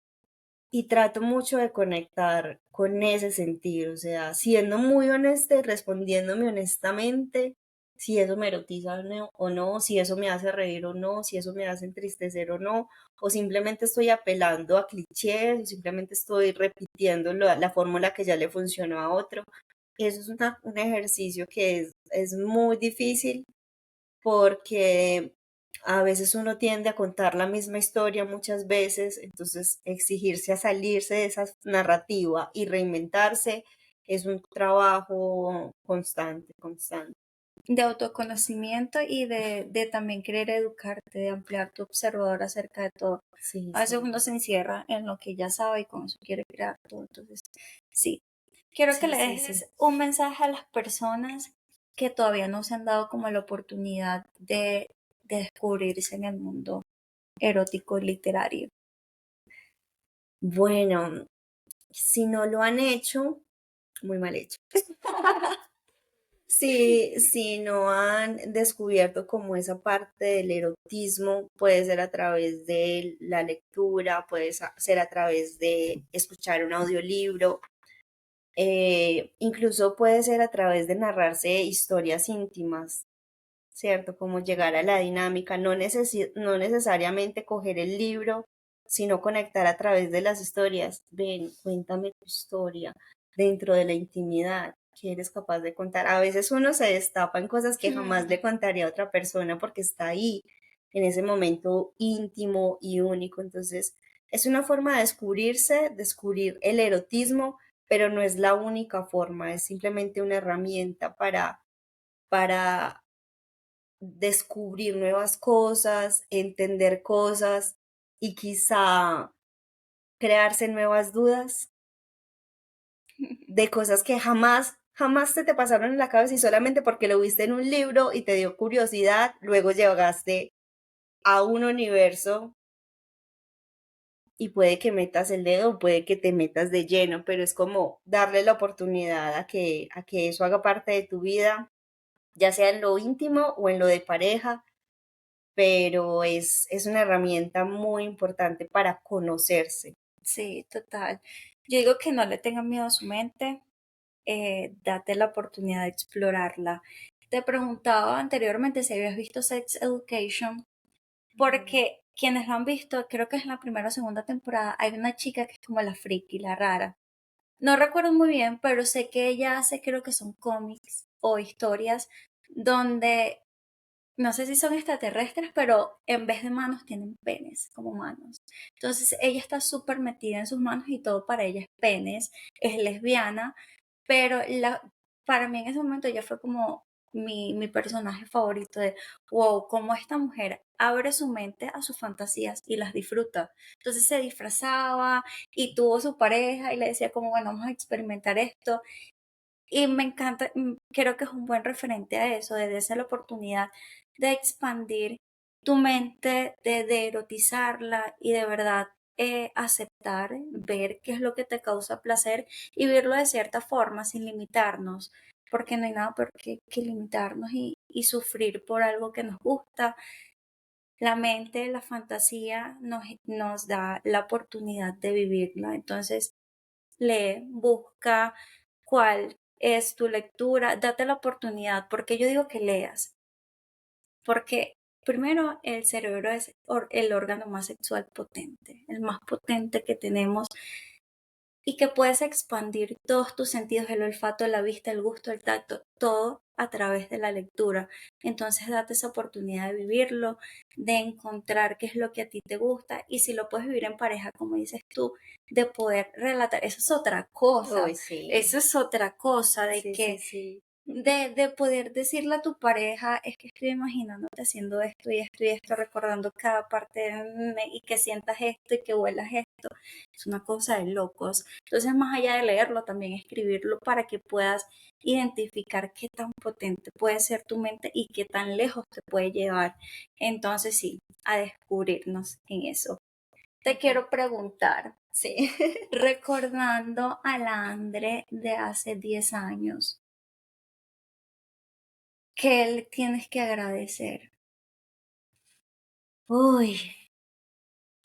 y trato mucho de conectar con ese sentido, o sea, siendo muy honesta y respondiéndome honestamente, si eso me erotiza o no, si eso me hace reír o no, si eso me hace entristecer o no, o simplemente estoy apelando a clichés, o simplemente estoy repitiendo la fórmula que ya le funcionó a otro. Eso es un ejercicio que es muy difícil porque a veces uno tiende a contar la misma historia muchas veces, entonces exigirse a salirse de esa narrativa y reinventarse es un trabajo constante, constante. De autoconocimiento y de también querer educarte, de ampliar tu observador acerca de todo. Sí, A veces sí, uno se encierra en lo que ya sabe y con eso quiere crear todo. Entonces, sí. Quiero que sí, le sí, sí. dejes un mensaje a las personas que todavía no se han dado como la oportunidad de descubrirse en el mundo erótico y literario. Bueno, si no lo han hecho, muy mal hecho. Si no han descubierto como esa parte del erotismo, puede ser a través de la lectura, puede ser a través de escuchar un audiolibro. Incluso puede ser a través de narrarse historias íntimas, ¿cierto? Como llegar a la dinámica, no necesariamente coger el libro, sino conectar a través de las historias. Ven, cuéntame tu historia dentro de la intimidad que eres capaz de contar. A veces uno se destapa en cosas que jamás le contaría a otra persona porque está ahí, en ese momento íntimo y único. Entonces, es una forma de descubrirse, descubrir el erotismo, pero no es la única forma, es simplemente una herramienta para descubrir nuevas cosas, entender cosas y quizá crearse nuevas dudas de cosas que jamás te pasaron en la cabeza y solamente porque lo viste en un libro y te dio curiosidad, luego llegaste a un universo y puede que metas el dedo, puede que te metas de lleno, pero es como darle la oportunidad a que eso haga parte de tu vida, ya sea en lo íntimo o en lo de pareja, pero es una herramienta muy importante para conocerse. Sí, total. Yo digo que no le tengan miedo a su mente, date la oportunidad de explorarla. Te preguntaba anteriormente si habías visto Sex Education, Ujú. porque quienes lo han visto, creo que es en la primera o segunda temporada, hay una chica que es como la friki, la rara. No recuerdo muy bien, pero sé que ella hace, creo que son cómics o historias donde no sé si son extraterrestres, pero en vez de manos tienen penes como manos. Entonces ella está súper metida en sus manos y todo para ella es penes, es lesbiana, pero para mí en ese momento ella fue como mi personaje favorito de, wow, cómo esta mujer abre su mente a sus fantasías y las disfruta. Entonces se disfrazaba y tuvo su pareja y le decía como, bueno, vamos a experimentar esto. Y me encanta, creo que es un buen referente a eso, de darse la oportunidad de expandir tu mente, de erotizarla y de verdad aceptar, ver qué es lo que te causa placer y verlo de cierta forma, sin limitarnos, porque no hay nada peor que limitarnos y sufrir por algo que nos gusta. La mente, la fantasía nos da la oportunidad de vivirla. Entonces, lee, busca cuál es tu lectura, date la oportunidad, porque yo digo que leas, porque primero el cerebro es el órgano más sexual potente, el más potente que tenemos y que puedes expandir todos tus sentidos, el olfato, la vista, el gusto, el tacto, todo a través de la lectura. Entonces date esa oportunidad de vivirlo, de encontrar qué es lo que a ti te gusta y si lo puedes vivir en pareja, como dices tú, de poder relatar. Uy, sí, Eso es otra cosa, de sí, sí, que sí. de poder decirle a tu pareja, es que estoy imaginándote haciendo esto y esto, recordando cada parte y que sientas esto y que huelas esto. Es una cosa de locos. Entonces, más allá de leerlo, también escribirlo para que puedas identificar qué tan potente puede ser tu mente y qué tan lejos te puede llevar. Entonces, sí, a descubrirnos en eso. Te Ujú. quiero preguntar, Sí. recordando a la Andre de hace 10 años, ¿qué le tienes que agradecer? Uy,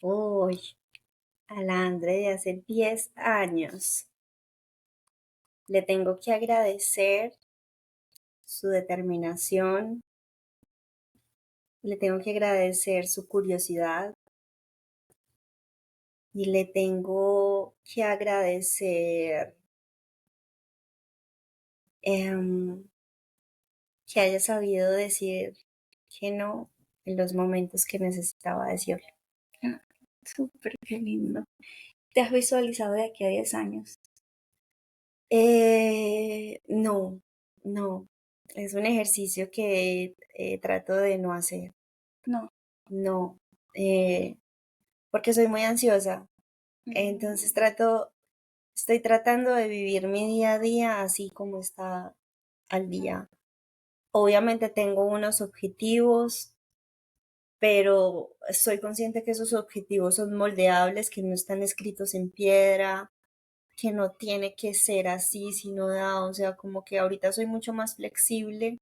uy, a la Andre de hace 10 años. Le tengo que agradecer su determinación, le tengo que agradecer su curiosidad y le tengo que agradecer em, que haya sabido decir que no en los momentos que necesitaba decirlo. Ah, súper, qué lindo. ¿Te has visualizado de aquí a 10 años? No, no. Es un ejercicio que trato de no hacer. No. No, eh, porque soy muy ansiosa. Entonces estoy tratando de vivir mi día a día así como está al día. Obviamente tengo unos objetivos, pero soy consciente que esos objetivos son moldeables, que no están escritos en piedra, que no tiene que ser así, sino da, o sea, como que ahorita soy mucho más flexible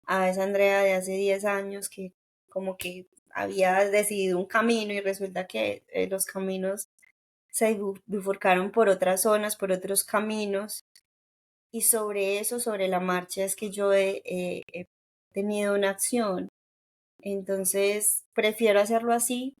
a esa Andrea de hace 10 años que como que había decidido un camino y resulta que los caminos se bifurcaron por otras zonas, por otros caminos, y sobre eso, sobre la marcha, es que yo he tenido una acción. Entonces, prefiero hacerlo así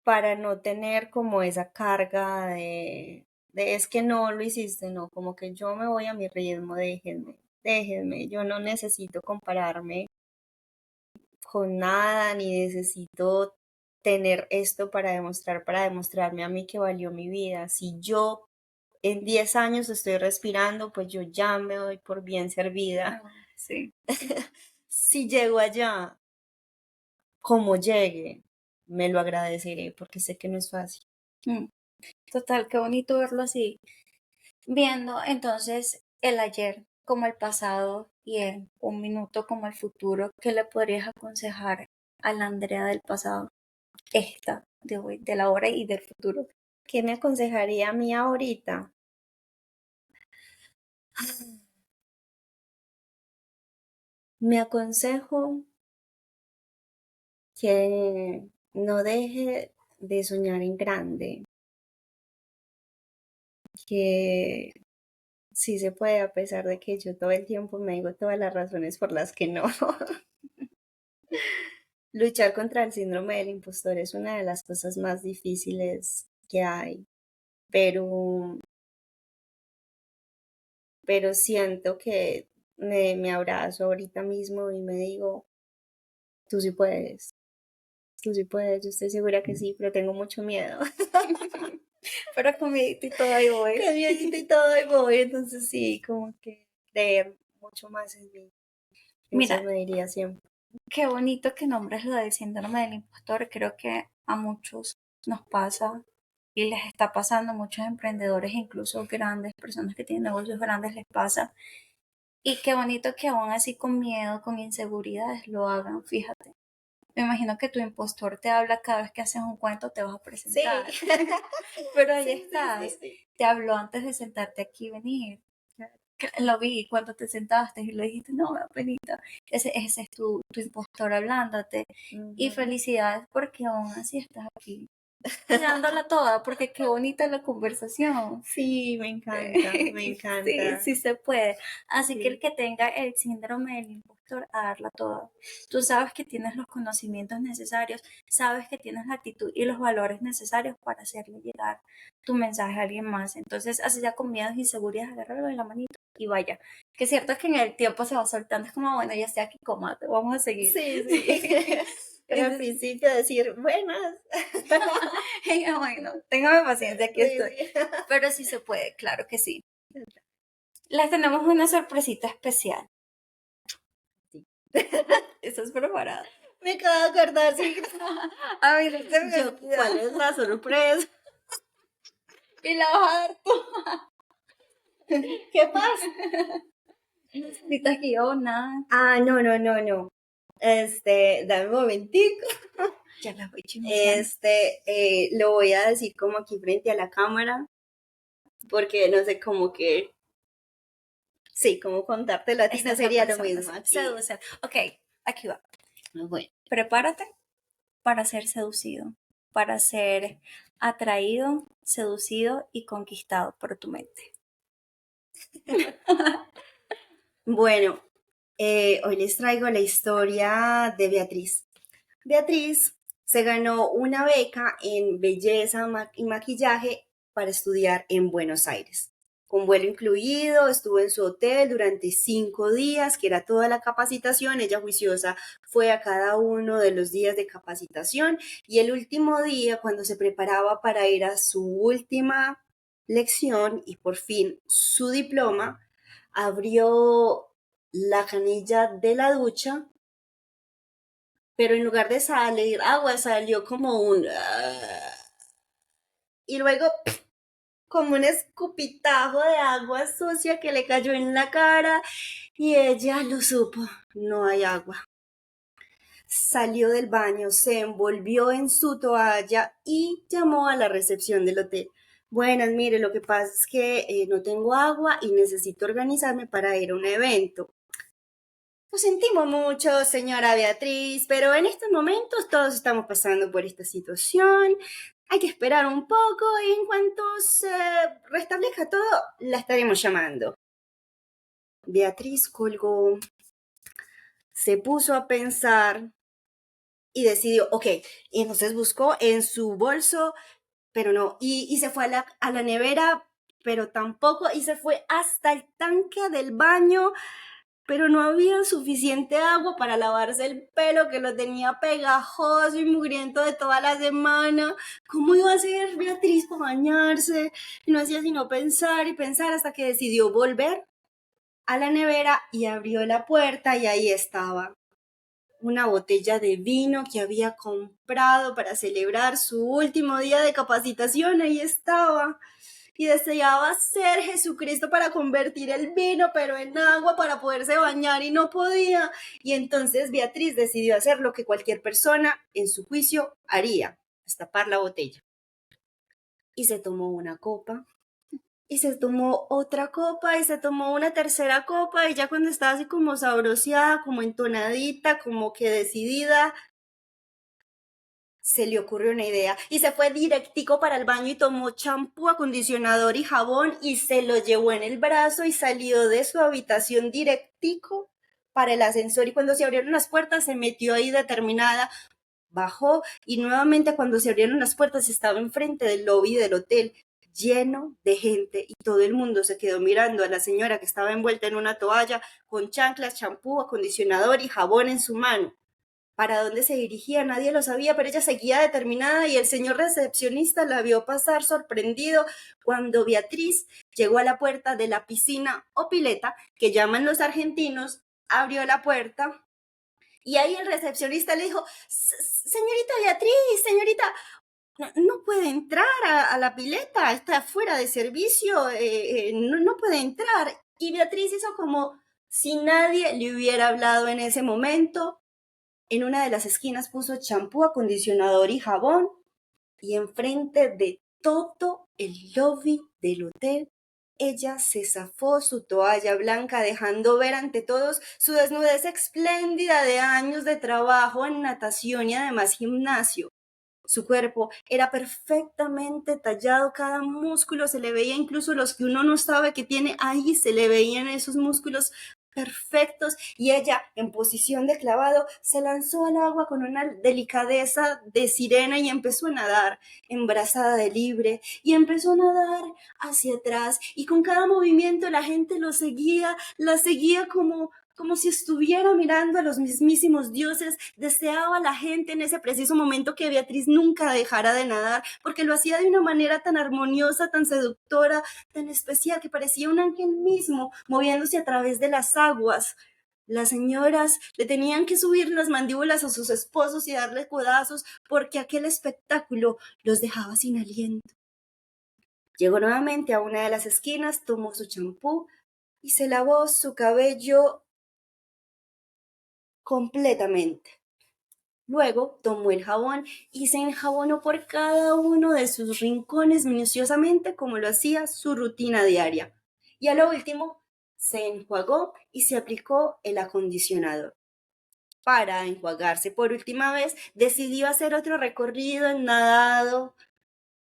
para no tener como esa carga de es que no lo hiciste, no, como que yo me voy a mi ritmo, déjenme, yo no necesito compararme con nada, ni necesito tener esto para demostrarme a mí que valió mi vida. Si yo en 10 años estoy respirando, pues yo ya me doy por bien servida. Sí. Si llego allá, como llegue, me lo agradeceré porque sé que no es fácil. Mm. Total, qué bonito verlo así. Viendo entonces el ayer como el pasado y en un minuto como el futuro, ¿qué le podrías aconsejar a la Andrea del pasado? Esta, de hoy, de la hora y del futuro. ¿Qué me aconsejaría a mí ahorita? Me aconsejo que no deje de soñar en grande, que sí se puede a pesar de que yo todo el tiempo me digo todas las razones por las que no. Luchar contra el síndrome del impostor es una de las cosas más difíciles que hay, pero, pero siento que me abrazo ahorita mismo y me digo, tú sí puedes, tú sí puedes, yo estoy segura que sí, pero tengo mucho miedo. Pero con miedito y todo ahí voy. Que viejito y todo y voy, entonces sí, como que creer mucho más en mí. Eso Mira, me diría siempre. qué bonito que nombres lo del síndrome del impostor. Creo que a muchos nos pasa y les está pasando, a muchos emprendedores, incluso grandes, personas que tienen negocios grandes, les pasa. Y qué bonito que aún así con miedo, con inseguridades lo hagan, fíjate. Me imagino que tu impostor te habla cada vez que haces un cuento, te vas a Sí. presentar. Pero ahí Sí, sí, sí, estás. sí. Te habló antes de sentarte aquí y venir. Lo vi cuando te sentaste y lo dijiste, no, me da penita. Ese es tu impostor hablándote. Y Ujú. felicidades porque aún así estás aquí. Y dándola toda, porque qué bonita la conversación. Sí, me encanta, me Sí, encanta. sí se puede. Así que el Sí. que tenga el síndrome del impostor, a darla toda. Tú sabes que tienes los conocimientos necesarios, sabes que tienes la actitud y los valores necesarios para hacerle llegar tu mensaje a alguien más. Entonces, así ya con miedos y inseguridades, agárralo de la manito y vaya. Que es cierto que en el tiempo se va soltando, es como, bueno, ya estoy aquí, cómate, vamos a seguir. Sí, sí. Pero al Entonces, principio decir, buenas. bueno, téngame paciencia, aquí Sí, estoy. sí. Pero sí se puede, claro que sí. Les tenemos una sorpresita especial. Sí. ¿Estás preparada? Me acabo de acordar, sí. A ver, no se me Yo, ¿cuál olvidó. es la sorpresa? Y la vas a dar tú. ¿Qué pasa? Necesitas guión, nada. Ah, no, no, no, no. Dame un momentico. Ya las voy chismoseando. Lo voy a decir como aquí frente a la cámara, porque no sé, como que, sí, como contártelo a ti Esta no es la sería lo persona. mismo aquí. Seduce. Ok, aquí va. Bueno, Prepárate para ser seducido, para ser atraído, seducido y conquistado por tu mente. bueno, hoy les traigo la historia de Beatriz. Beatriz se ganó una beca en belleza y maquillaje para estudiar en Buenos Aires. Con vuelo incluido, estuvo en su hotel durante 5 días, que era toda la capacitación. Ella juiciosa fue a cada uno de los días de capacitación y el último día, cuando se preparaba para ir a su última lección y por fin su diploma, abrió la canilla de la ducha, pero en lugar de salir agua salió como un y luego como un escupitajo de agua sucia que le cayó en la cara y ella lo supo, no hay agua. Salió del baño, se envolvió en su toalla y llamó a la recepción del hotel. Buenas, mire, lo que pasa es que no tengo agua y necesito organizarme para ir a un evento. Lo sentimos mucho, señora Beatriz, pero en estos momentos todos estamos pasando por esta situación. hay que esperar un poco y en cuanto se restablezca todo, la estaremos llamando. Beatriz colgó, se puso a pensar y decidió, ok, y entonces buscó en su bolso, pero no, y se fue a la nevera, pero tampoco, y se fue hasta el tanque del baño, pero no había suficiente agua para lavarse el pelo, que lo tenía pegajoso y mugriento de toda la semana. ¿Cómo iba a hacer Beatriz para bañarse? Y no hacía sino pensar y pensar hasta que decidió volver a la nevera y abrió la puerta y ahí estaba una botella de vino que había comprado para celebrar su último día de capacitación. Ahí estaba. Y deseaba ser Jesucristo para convertir el vino, pero en agua para poderse bañar y no podía. Y entonces Beatriz decidió hacer lo que cualquier persona en su juicio haría, destapar la botella. Y se tomó una copa, y se tomó otra copa, y se tomó una tercera copa, y ya cuando estaba así como sabroseada, como entonadita, como que decidida, se le ocurrió una idea y se fue directico para el baño y tomó champú, acondicionador y jabón y se lo llevó en el brazo y salió de su habitación directico para el ascensor, y cuando se abrieron las puertas se metió ahí determinada, bajó y nuevamente cuando se abrieron las puertas estaba enfrente del lobby del hotel lleno de gente y todo el mundo se quedó mirando a la señora que estaba envuelta en una toalla con chanclas, champú, acondicionador y jabón en su mano. Para dónde se dirigía nadie lo sabía, pero ella seguía determinada y el señor recepcionista la vio pasar sorprendido cuando Beatriz llegó a la puerta de la piscina o pileta, que llaman los argentinos, abrió la puerta y ahí el recepcionista le dijo, señorita Beatriz, señorita, no puede entrar a la pileta, está fuera de servicio, no puede entrar. Y Beatriz hizo como si nadie le hubiera hablado en ese momento. En una de las esquinas puso champú, acondicionador y jabón y enfrente de todo el lobby del hotel ella se zafó su toalla blanca dejando ver ante todos su desnudez espléndida de años de trabajo en natación y además gimnasio. Su cuerpo era perfectamente tallado, cada músculo se le veía, incluso los que uno no sabe que tiene ahí, se le veían esos músculos perfectos, y ella, en posición de clavado, se lanzó al agua con una delicadeza de sirena y empezó a nadar, embrazada de libre, y empezó a nadar hacia atrás, y con cada movimiento la gente la seguía como si estuviera mirando a los mismísimos dioses. Deseaba la gente en ese preciso momento que Beatriz nunca dejara de nadar, porque lo hacía de una manera tan armoniosa, tan seductora, tan especial, que parecía un ángel mismo, moviéndose a través de las aguas. Las señoras le tenían que subir las mandíbulas a sus esposos y darle codazos, porque aquel espectáculo los dejaba sin aliento. Llegó nuevamente a una de las esquinas, tomó su champú y se lavó su cabello completamente. Luego tomó el jabón y se enjabonó por cada uno de sus rincones minuciosamente como lo hacía su rutina diaria. Y a lo último se enjuagó y se aplicó el acondicionador. Para enjuagarse por última vez, decidió hacer otro recorrido en nadado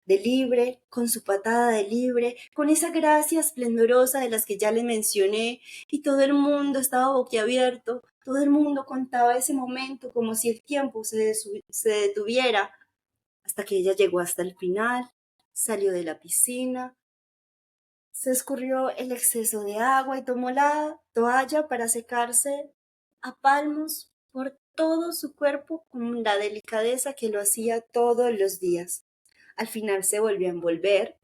de libre, con su patada de libre, con esa gracia esplendorosa de las que ya le mencioné, y todo el mundo estaba boquiabierto, todo el mundo contaba ese momento como si el tiempo se detuviera, hasta que ella llegó hasta el final, salió de la piscina, se escurrió el exceso de agua y tomó la toalla para secarse a palmos por todo su cuerpo con la delicadeza que lo hacía todos los días. Al final se volvió a envolver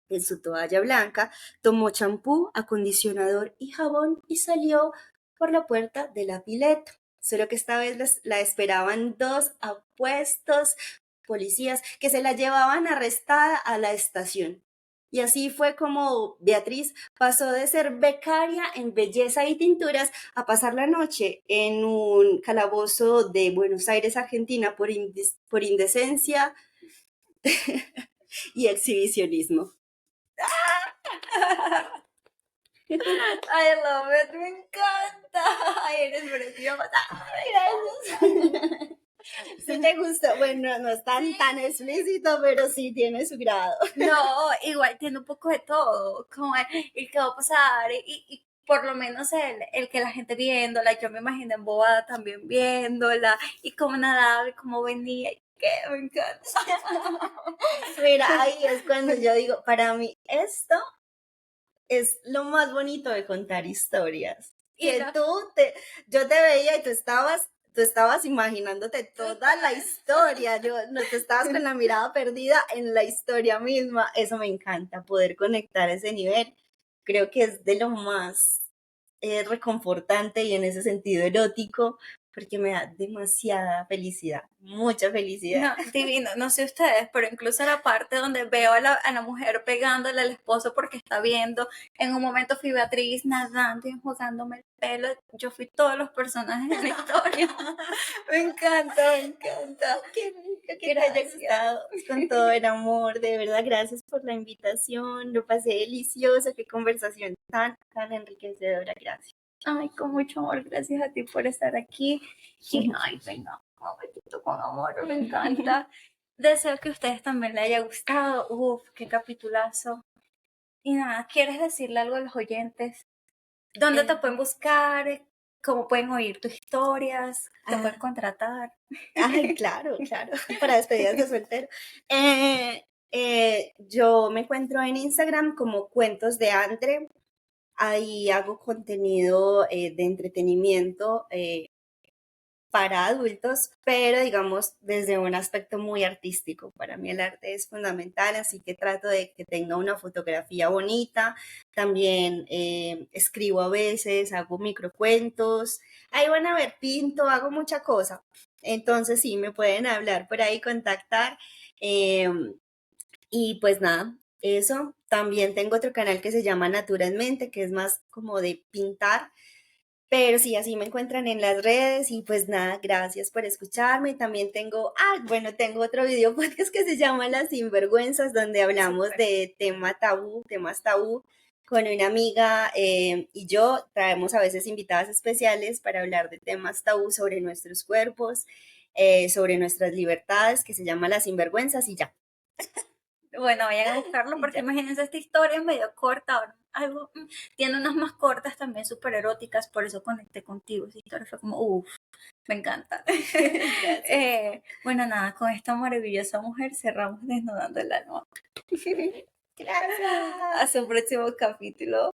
en su toalla blanca, tomó champú, acondicionador y jabón y salió por la puerta de la pileta. Solo que esta vez la esperaban dos apuestos policías que se la llevaban arrestada a la estación. Y así fue como Beatriz pasó de ser becaria en belleza y tinturas a pasar la noche en un calabozo de Buenos Aires, Argentina, por indecencia y exhibicionismo. I love it, me encanta. Ay, eres preciosa. Ay, gracias. te gustó. Bueno, no es tan explícito, pero sí tiene su grado. No, igual tiene un poco de todo, como el que va a pasar y por lo menos el que la gente viéndola, yo me imagino embobada también viéndola y cómo nadaba y cómo venía, y que me encanta. Mira, ahí es cuando yo digo, para mí esto es lo más bonito de contar historias. Y Que yo te veía y tú estabas imaginándote toda la historia, no te estabas con la mirada perdida en la historia misma. Eso me encanta, poder conectar a ese nivel. Creo que es de lo más reconfortante y en ese sentido erótico, porque me da demasiada felicidad, mucha felicidad. no, divino, no sé ustedes, pero incluso la parte donde veo a la mujer pegándole al esposo porque está viendo, en un momento fui Beatriz nadando y enjuagándome el pelo, yo fui todos los personajes de la historia. Me encanta, me encanta. Qué rico que te haya gustado, con todo el amor, de verdad, gracias por la invitación, lo pasé delicioso, qué conversación tan enriquecedora, gracias. Ay, con mucho amor, gracias a ti por estar aquí. Y ay, venga, un besito con amor, me encanta. Deseo que a ustedes también les haya gustado. Uf, qué capitulazo. Y nada, ¿quieres decirle algo a los oyentes? ¿Dónde te pueden buscar? ¿Cómo pueden oír tus historias? ¿Te pueden contratar? Ay, claro, para despedidas de soltero. Yo me encuentro en Instagram como Cuentos de Andre. Ahí hago contenido de entretenimiento para adultos, pero digamos desde un aspecto muy artístico. Para mí el arte es fundamental, así que trato de que tenga una fotografía bonita. También escribo a veces, hago microcuentos. Ahí van a ver, pinto, hago mucha cosa. Entonces sí, me pueden hablar por ahí, contactar. Y pues nada, eso. También tengo otro canal que se llama Naturalmente, que es más como de pintar. Pero sí, así me encuentran en las redes y pues nada, gracias por escucharme. También tengo otro video podcast que se llama Las Sinvergüenzas, donde hablamos de temas tabú con una amiga y yo traemos a veces invitadas especiales para hablar de temas tabú sobre nuestros cuerpos, sobre nuestras libertades, que se llama Las Sinvergüenzas y ya. Bueno, vayan a buscarlo porque imagínense, esta historia es medio corta, ahora algo, tiene unas más cortas también súper eróticas, por eso conecté contigo, esta historia fue como, uff, me encanta. Bueno, nada, con esta maravillosa mujer cerramos Desnudando el Alma. Gracias. Hasta un próximo capítulo.